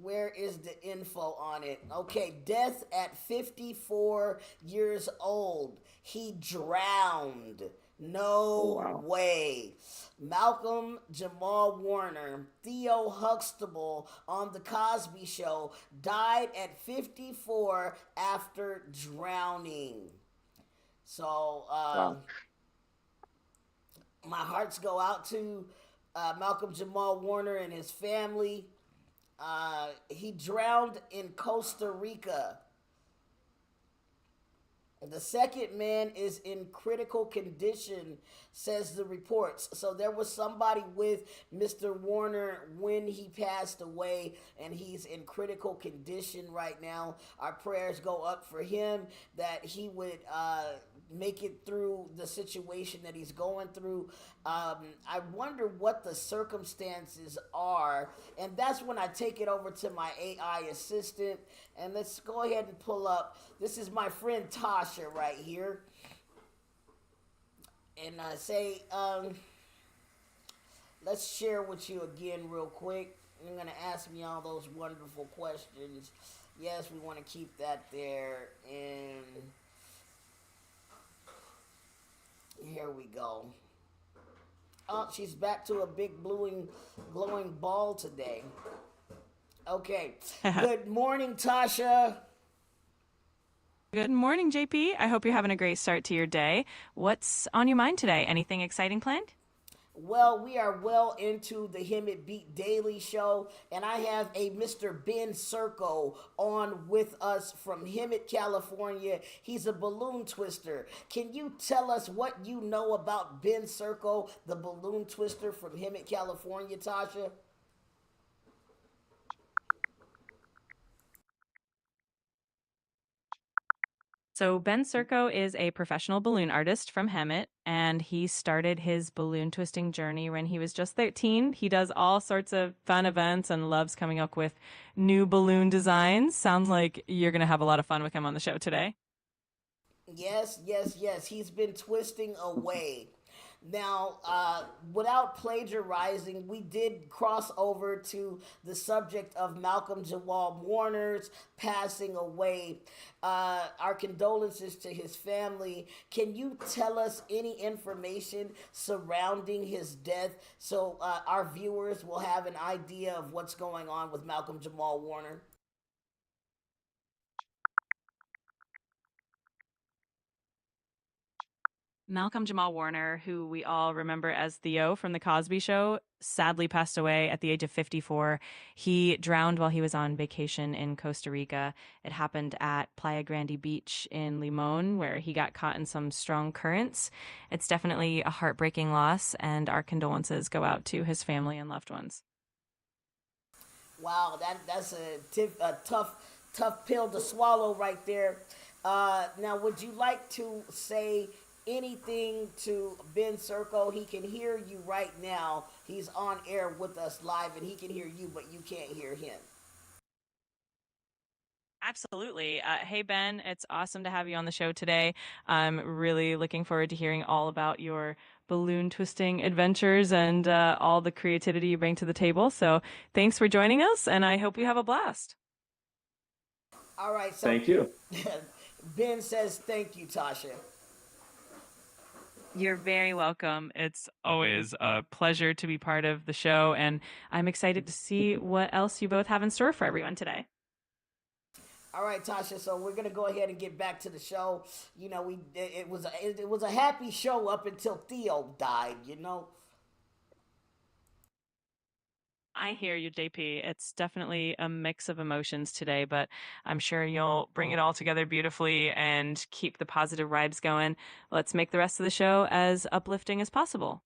S1: Where is the info on it? Okay, death at 54 years old. He drowned. No way. Malcolm Jamal Warner, Theo Huxtable on The Cosby Show, died at 54 after drowning. So, my hearts go out to Malcolm Jamal Warner and his family. He drowned in Costa Rica. The second man is in critical condition, says the reports. So there was somebody with Mr. Warner when he passed away, and he's in critical condition right now. Our prayers go up for him that he would make it through the situation that he's going through. I wonder what the circumstances are, and that's when I take it over to my AI assistant, and let's go ahead and pull up. This is my friend Tasha right here, and I say, let's share with you again real quick. You're gonna ask me all those wonderful questions. Yes, we want to keep that there, and here we go. Oh, she's back to a big glowing ball today. Okay. Good morning, Tasha.
S12: Good morning, JP. I hope you're having a great start to your day. What's on your mind today? Anything exciting planned?
S1: Well, we are well into the Hemet Beat Daily Show, and I have a Mr. Ben Circo on with us from Hemet, California. He's a balloon twister. Can you tell us what you know about Ben Circo, the balloon twister from Hemet, California, Tasha?
S12: So Ben Circo is a professional balloon artist from Hemet, and he started his balloon twisting journey when he was just 13. He does all sorts of fun events and loves coming up with new balloon designs. Sounds like you're going to have a lot of fun with him on the show today.
S1: Yes. He's been twisting away. Now, without plagiarizing, we did cross over to the subject of Malcolm Jamal Warner's passing away. Our condolences to his family. Can you tell us any information surrounding his death so our viewers will have an idea of what's going on with Malcolm Jamal Warner?
S12: Malcolm Jamal Warner, who we all remember as Theo from The Cosby Show, sadly passed away at the age of 54. He drowned while he was on vacation in Costa Rica. It happened at Playa Grande Beach in Limon, where he got caught in some strong currents. It's definitely a heartbreaking loss, and our condolences go out to his family and loved ones.
S1: Wow, that's a tough pill to swallow right there. Now, would you like to say anything to Ben Circo? He can hear you right now. He's on air with us live, and he can hear you, but you can't hear him.
S12: Absolutely. Hey, Ben, it's awesome to have you on the show today. I'm really looking forward to hearing all about your balloon twisting adventures and all the creativity you bring to the table. So thanks for joining us, and I hope you have a blast.
S1: All right. So
S11: Thank you.
S1: Ben says thank you, Tasha.
S12: You're very welcome. It's always a pleasure to be part of the show, and I'm excited to see what else you both have in store for everyone today.
S1: All right, Tasha. So we're gonna go ahead and get back to the show. You know, it was a happy show up until Theo died. You know.
S12: I hear you, JP. It's definitely a mix of emotions today, but I'm sure you'll bring it all together beautifully and keep the positive vibes going. Let's make the rest of the show as uplifting as possible.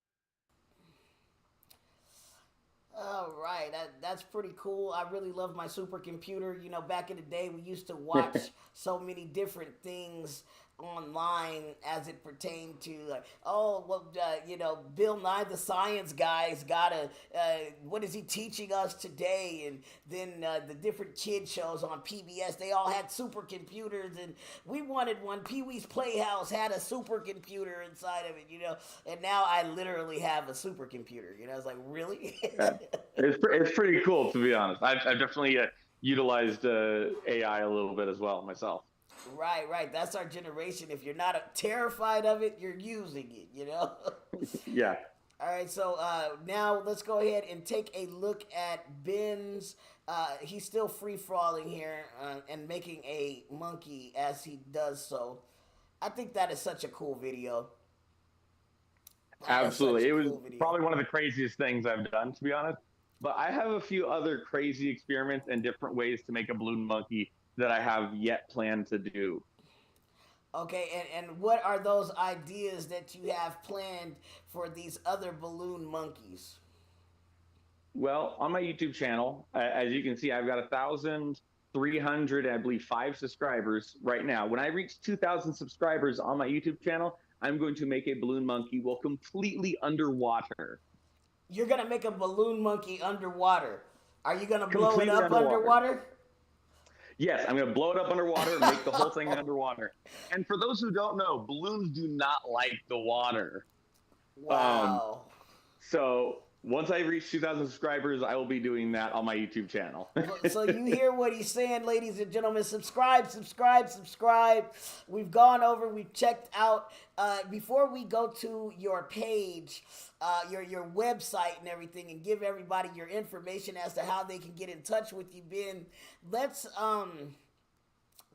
S1: All right, that's pretty cool. I really love my supercomputer. You know, back in the day, we used to watch so many different things online as it pertained to like, oh well, Bill Nye the Science Guy's got what is he teaching us today? And then the different kid shows on PBS, they all had supercomputers, and we wanted one. Pee Wee's Playhouse had a supercomputer inside of it, and now I literally have a supercomputer. It's like, really?
S4: Yeah. It's pretty cool, to be honest. I've definitely utilized AI a little bit as well myself.
S1: Right. That's our generation. If you're not terrified of it, you're using it,
S4: Yeah.
S1: All right, so now let's go ahead and take a look at Ben's. He's still free-falling here and making a monkey as he does so. I think that is such a cool video.
S4: Absolutely. It was probably one of the craziest things I've done, to be honest. But I have a few other crazy experiments and different ways to make a balloon monkey that I have yet planned to do.
S1: Okay, and what are those ideas that you have planned for these other balloon monkeys?
S4: Well, on my YouTube channel, as you can see, I've got 1,300, I believe, 5 subscribers right now. When I reach 2,000 subscribers on my YouTube channel, I'm going to make a balloon monkey completely underwater.
S1: You're going to make a balloon monkey underwater. Are you going to blow it up underwater?
S4: Yes, I'm going to blow it up underwater and make the whole thing underwater. And for those who don't know, balloons do not like the water.
S1: Wow.
S4: So once I reach 2,000 subscribers, I will be doing that on my YouTube channel.
S1: So you hear what he's saying, ladies and gentlemen. Subscribe. We've gone over, we've checked out. Before we go to your page, your website and everything, and give everybody your information as to how they can get in touch with you, Ben,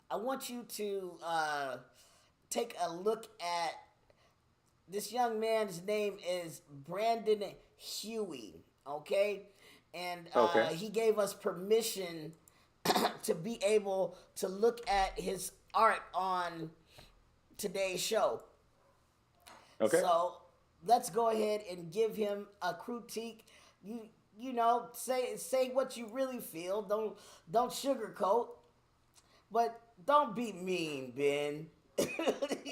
S1: I want you to take a look at this young man's name is Brandon Huey, okay? And he gave us permission to be able to look at his art on today's show.
S4: Okay.
S1: So let's go ahead and give him a critique. Say what you really feel. Don't sugarcoat, but don't be mean, Ben.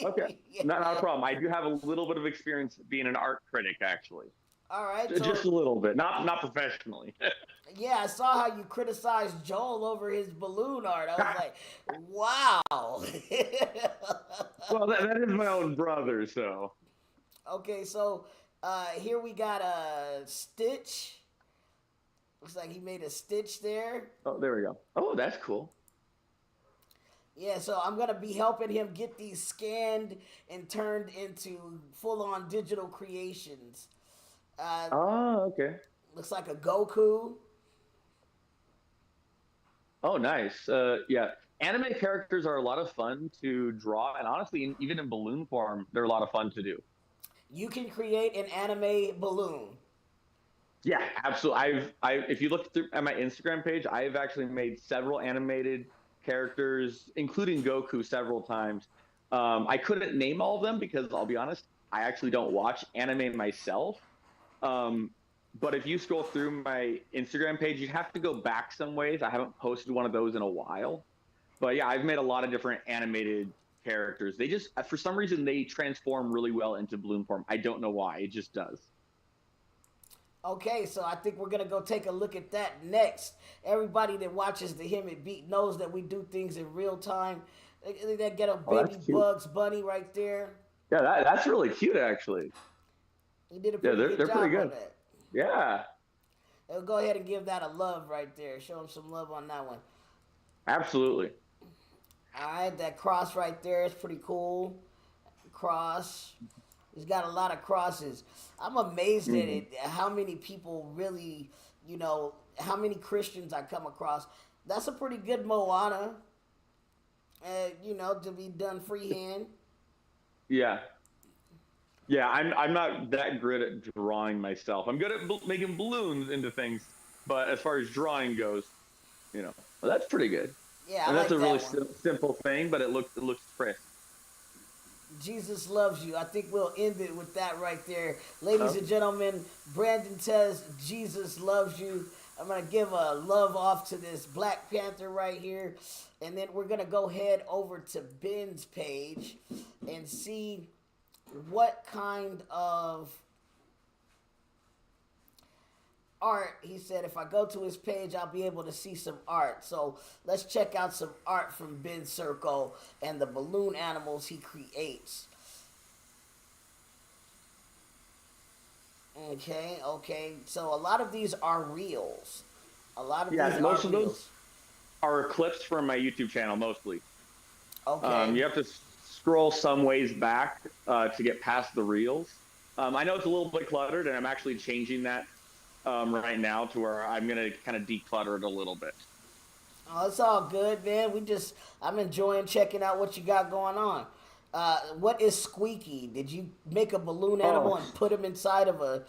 S4: Okay, not a problem. I do have a little bit of experience being an art critic, actually.
S1: All right,
S4: just a little bit, not professionally.
S1: Yeah, I saw how you criticized Joel over his balloon art. I was like, wow.
S4: Well, that is my own brother, so.
S1: Okay, so here we got a Stitch. Looks like he made a Stitch there.
S4: Oh, there we go. Oh, that's cool.
S1: Yeah, so I'm going to be helping him get these scanned and turned into full-on digital creations.
S4: Okay.
S1: Looks like a Goku.
S4: Oh, nice. Yeah, anime characters are a lot of fun to draw, and honestly, even in balloon form, they're a lot of fun to do.
S1: You can create an anime balloon.
S4: Yeah, absolutely. If you look at my Instagram page, I've actually made several animated characters, including Goku, several times. I couldn't name all of them because, I'll be honest, I actually don't watch anime myself. But if you scroll through my Instagram page, you have to go back some ways. I haven't posted one of those in a while. But yeah, I've made a lot of different animated characters. They just, for some reason, they transform really well into balloon form. I don't know why. It just does.
S1: Okay, so I think we're going to go take a look at that next. Everybody that watches the Hemet Beat knows that we do things in real time. They get a baby Bugs Bunny right there.
S4: Yeah, that's really cute, actually.
S1: He did a pretty good job
S4: pretty good.
S1: on that.
S4: Yeah.
S1: Go ahead and give that a love right there. Show him some love on that one.
S4: Absolutely.
S1: All right, that cross right there is pretty cool. Cross. He's got a lot of crosses. I'm amazed at it, how many people really, how many Christians I come across. That's a pretty good Moana, to be done freehand.
S4: Yeah. Yeah, I'm not that good at drawing myself. I'm good at making balloons into things, but as far as drawing goes, well, that's pretty good.
S1: Yeah,
S4: and that's
S1: like
S4: a really
S1: simple
S4: thing, but it looks crisp.
S1: Jesus loves you. I think we'll end it with that right there. Ladies and gentlemen, Brandon says Jesus loves you. I'm gonna give a love off to this Black Panther right here, and then we're gonna go head over to Ben's page and see what kind of art. He said if I go to his page, I'll be able to see some art. So let's check out some art from Ben Circle and the balloon animals he creates. Okay. So a lot of these are reels.
S4: Most of those are clips from my YouTube channel, mostly.
S1: Okay.
S4: You have to scroll some ways back to get past the reels. I know it's a little bit cluttered, and I'm actually changing that right now to where I'm gonna kind of declutter it a little bit.
S1: Oh, it's all good, man. I'm enjoying checking out what you got going on. What is Squeaky? Did you make a balloon animal and put him inside of a?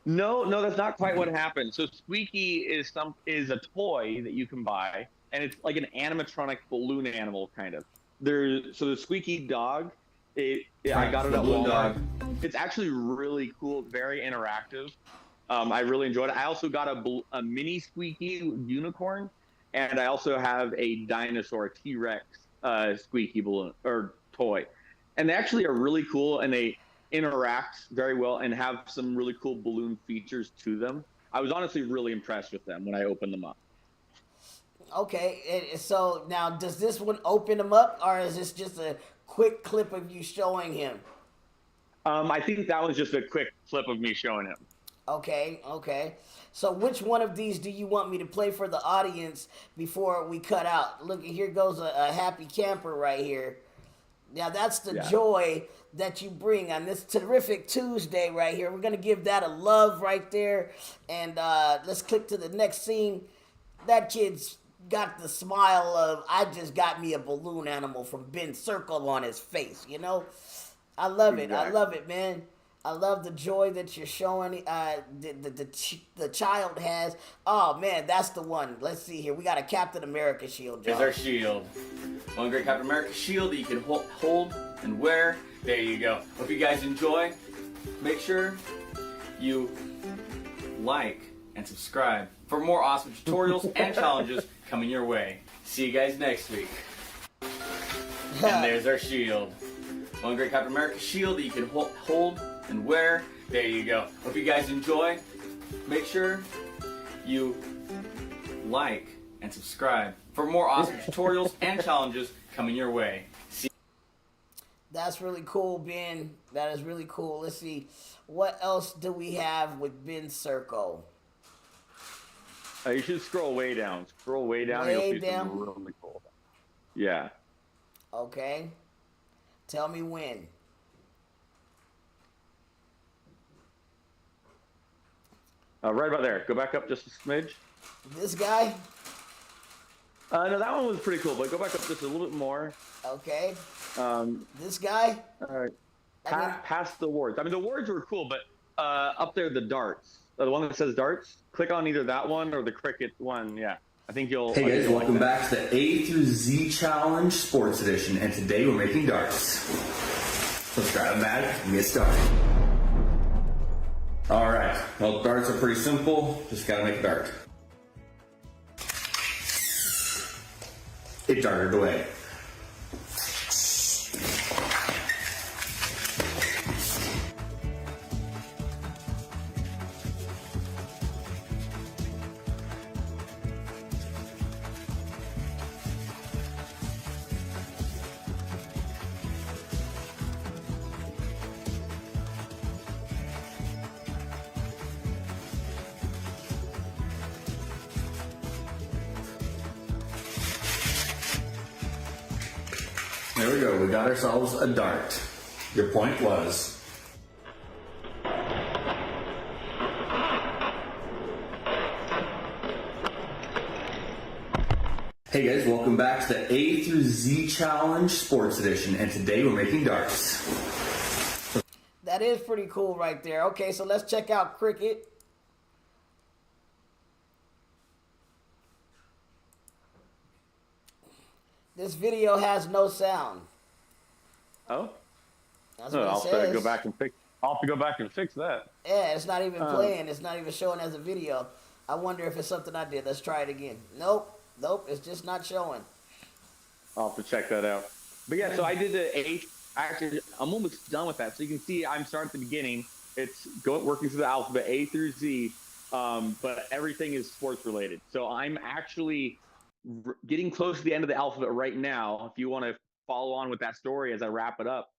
S4: No, that's not quite what happened. So Squeaky is a toy that you can buy, and it's like an animatronic balloon animal kind of. So the Squeaky dog, I got it at Walmart. It's actually really cool, very interactive. I really enjoyed it. I also got a mini Squeaky unicorn, and I also have a dinosaur T-Rex Squeaky balloon or toy, and they actually are really cool, and they interact very well and have some really cool balloon features to them. I was honestly really impressed with them when I opened them up.
S1: Okay, so now does this one open them up, or is this just a quick clip of you showing him?
S4: I think that was just a quick clip of me showing him.
S1: Okay. So which one of these do you want me to play for the audience before we cut out? Look, here goes a happy camper right here. Now that's the joy that you bring on this terrific Tuesday right here. We're going to give that a love right there. And let's click to the next scene. That kid's got the smile of, I just got me a balloon animal from Ben Circle on his face, you know? I love it. I love it, man. I love the joy that you're showing the child has. Oh, man, that's the one. Let's see here. We got a Captain America shield, John.
S13: Here's our shield. One great Captain America shield that you can hold and wear. There you go. Hope you guys enjoy. Make sure you like and subscribe for more awesome tutorials and challenges coming your way. See you guys next week. And there's our shield. One great Captain America shield that you can hold and wear. There you go. Hope you guys enjoy. Make sure you like and subscribe for more awesome tutorials and challenges coming your way.
S1: That's really cool, Ben. That is really cool. Let's see. What else do we have with Ben Circle?
S4: You should scroll way down. Scroll way down. And you'll see something really cool. Yeah.
S1: Okay. Tell me when.
S4: Right about there. Go back up just a smidge.
S1: This guy?
S4: No, that one was pretty cool, but go back up just a little bit more.
S1: Okay. This guy?
S4: All right. Past the awards. I mean, the awards were cool, but up there, the darts. The one that says darts, click on either that one or the cricket one. Yeah. I think you'll...
S14: Hey guys, welcome back to the A through Z Challenge Sports Edition, and today we're making darts. Let's grab a bag and get started. Alright, well, darts are pretty simple, just gotta make a dart. It darted away. There we go, we got ourselves a dart. Your point was? Hey guys, welcome back to the A through Z Challenge Sports Edition, and today we're making darts.
S1: That is pretty cool right there. Okay, so let's check out cricket. This video has no sound.
S4: Oh?
S1: That's what it
S4: I'll
S1: says.
S4: go back and fix. I'll have to go back and fix that.
S1: Yeah, it's not even playing. It's not even showing as a video. I wonder if it's something I did. Let's try it again. Nope. It's just not showing.
S4: I'll have to check that out. But yeah, so I did the A. Actually, I'm almost done with that. So you can see I'm starting at the beginning. It's working through the alphabet A through Z, but everything is sports related. So I'm actually getting close to the end of the alphabet right now. If you want to follow on with that story as I wrap it up,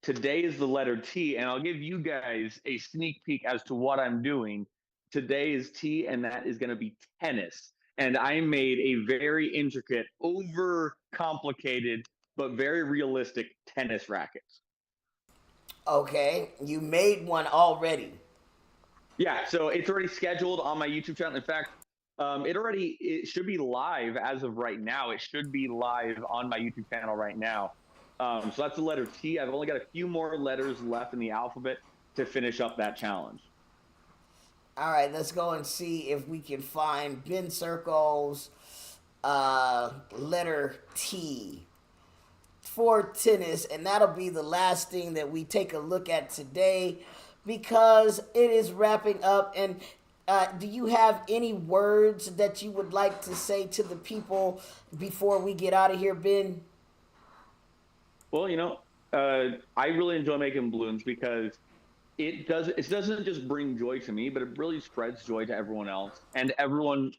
S4: today is the letter T, and I'll give you guys a sneak peek as to what I'm doing. Today is T, and that is going to be tennis. And I made a very intricate, over complicated, but very realistic tennis racket.
S1: Okay, you made one already.
S4: Yeah, so it's already scheduled on my YouTube channel. In fact, it should be live as of right now. It should be live on my YouTube channel right now. So that's the letter T. I've only got a few more letters left in the alphabet to finish up that challenge.
S1: All right, let's go and see if we can find Ben Circle's letter T for tennis, and that'll be the last thing that we take a look at today because it is wrapping up. And do you have any words that you would like to say to the people before we get out of here, Ben?
S4: Well, I really enjoy making balloons because it doesn't just bring joy to me, but it really spreads joy to everyone else, and everyone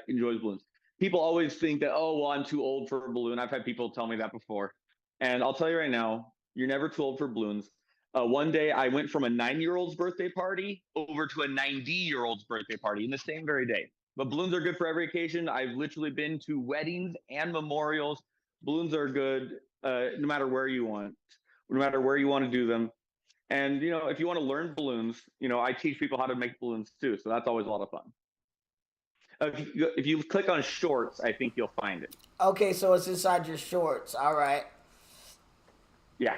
S4: enjoys balloons. People always think that, oh, well, I'm too old for a balloon. I've had people tell me that before, and I'll tell you right now, you're never too old for balloons. One day, I went from a 9-year-old's birthday party over to a 90-year-old's birthday party in the same very day. But balloons are good for every occasion. I've literally been to weddings and memorials. Balloons are good no matter where you want to do them. And, if you want to learn balloons, I teach people how to make balloons too. So that's always a lot of fun. If you click on shorts, I think you'll find it.
S1: Okay, so it's inside your shorts. All right.
S4: Yeah.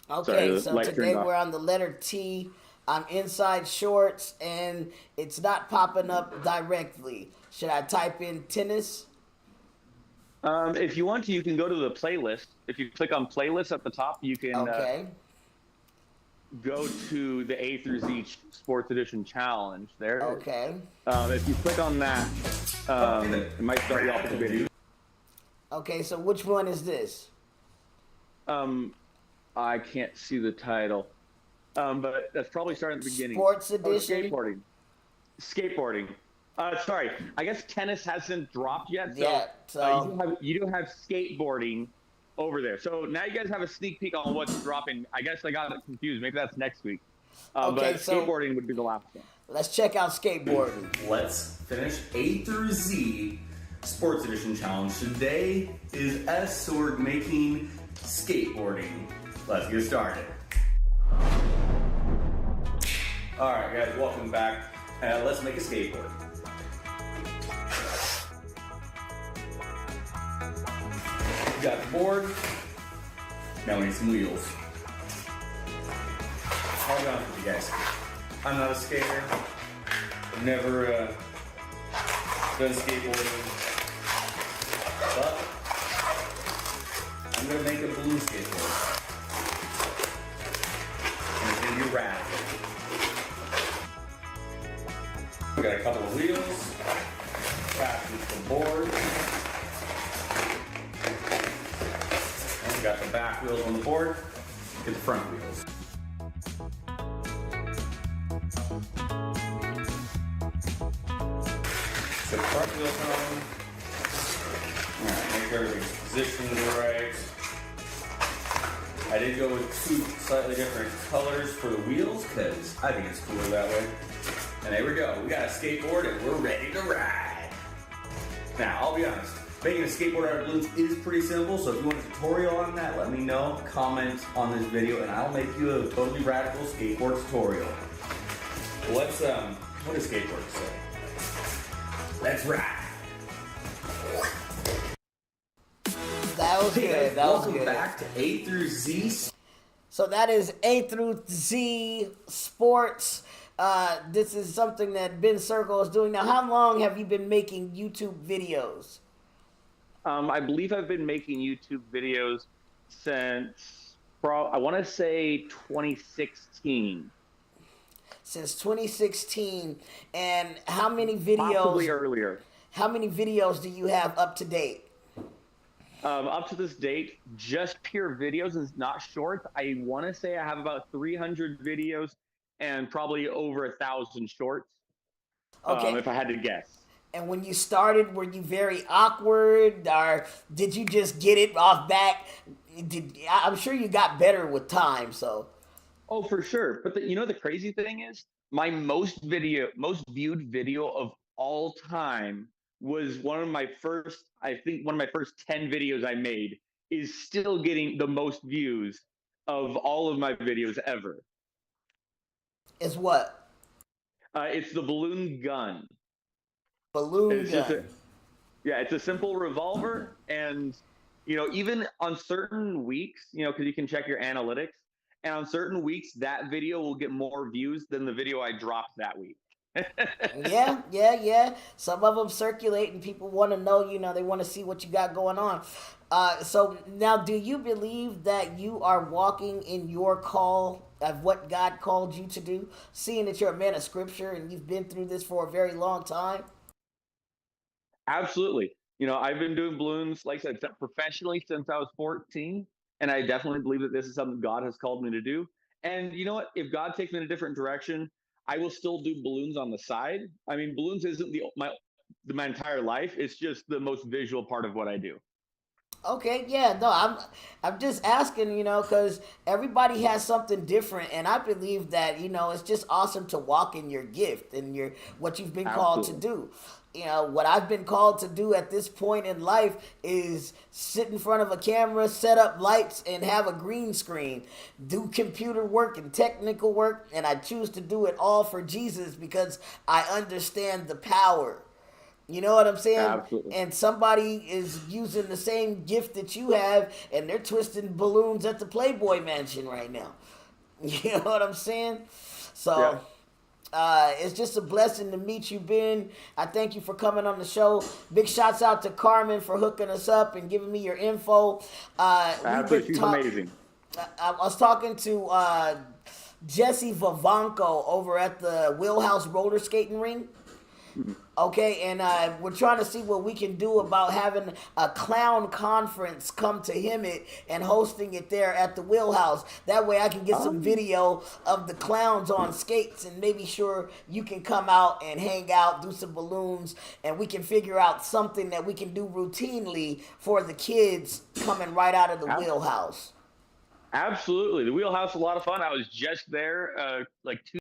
S1: Okay, so today we're on the letter T. I'm inside shorts, and it's not popping up directly. Should I type in tennis?
S4: If you want to, you can go to the playlist. If you click on playlist at the top, you can go to the A through Z Sports Edition Challenge. There.
S1: Okay.
S4: If you click on that, it might start you off with the video.
S1: Okay, so which one is this?
S4: I can't see the title, but that's probably starting at the beginning.
S1: Sports Edition.
S4: Skateboarding. Sorry, I guess tennis hasn't dropped yet. So,
S1: yeah.
S4: You do have skateboarding over there. So now you guys have a sneak peek on what's dropping. I guess I got it confused. Maybe that's next week.
S1: Okay,
S4: but skateboarding would be the last one.
S1: Let's check out skateboarding.
S14: Let's finish A through Z Sports Edition Challenge. Today is S, so we're making skateboarding. Let's get started. All right, guys, welcome back. Let's make a skateboard. We got the board. Now we need some wheels. I'll be honest with you guys. I'm not a skater. I've never done skateboarding. But I'm gonna make a balloon skateboard. And it's gonna be radical. We got a couple of wheels. Attached to the board. And we got the back wheels on the board. Get the front wheels. So the front wheels on. Alright, make sure everything's positioned right. I did go with two slightly different colors for the wheels because I think it's cooler that way. And there we go. We got a skateboard and we're ready to ride. Now, I'll be honest. Making a skateboard out of balloons is pretty simple, so if you want a tutorial on that, let me know. Comment on this video, and I'll make you a totally radical skateboard tutorial. Let's, what does skateboard say? Let's ride.
S1: That was good. That was good.
S14: Welcome back to A through Z.
S1: So that is A through Z Sports. This is something that Ben Circle is doing. Now, how long have you been making YouTube videos?
S4: I believe I've been making YouTube videos since I want to say 2016.
S1: Since 2016, and how many videos?
S4: Possibly earlier.
S1: How many videos do you have up to date?
S4: Up to this date, just pure videos and not shorts. I want to say I have about 300 videos and probably over 1,000 shorts.
S1: Okay.
S4: If I had to guess.
S1: And when you started, were you very awkward, or did you just get it off back? I'm sure you got better with time. So.
S4: Oh, for sure. But the crazy thing is, my most viewed video of all time was one of my first 10 videos I made is still getting the most views of all of my videos ever.
S1: Is what?
S4: It's the balloon gun.
S1: Balloon gun.
S4: It's a simple revolver, and even on certain weeks, because you can check your analytics, and on certain weeks that video will get more views than the video I dropped that week.
S1: Yeah. Some of them circulate, and people want to know. They want to see what you got going on. So now, do you believe that you are walking in your call of what God called you to do, seeing that you're a man of Scripture and you've been through this for a very long time?
S4: Absolutely. I've been doing balloons, like I said, professionally since I was 14, and I definitely believe that this is something God has called me to do. And you know what? If God takes me in a different direction, I will still do balloons on the side. I mean, balloons isn't my entire life. It's just the most visual part of what I do.
S1: Okay, yeah, no, I'm just asking, because everybody has something different, and I believe that it's just awesome to walk in your gift and what you've been called to do. What I've been called to do at this point in life is sit in front of a camera, set up lights, and have a green screen, do computer work and technical work, and I choose to do it all for Jesus because I understand the power. You know what I'm saying?
S4: Absolutely.
S1: And somebody is using the same gift that you have, and they're twisting balloons at the Playboy Mansion right now. You know what I'm saying? So, it's just a blessing to meet you, Ben. I thank you for coming on the show. Big shouts out to Carmen for hooking us up and giving me your info.
S4: Absolutely, she's amazing.
S1: I was talking to Jesse Vivanco over at the Wheelhouse roller skating ring. Okay, and we're trying to see what we can do about having a clown conference come to Hemet and hosting it there at the Wheelhouse. That way I can get some video of the clowns on skates, and maybe sure you can come out and hang out, do some balloons, and we can figure out something that we can do routinely for the kids coming right out of the Wheelhouse.
S4: Absolutely. The Wheelhouse is a lot of fun. I was just there like 2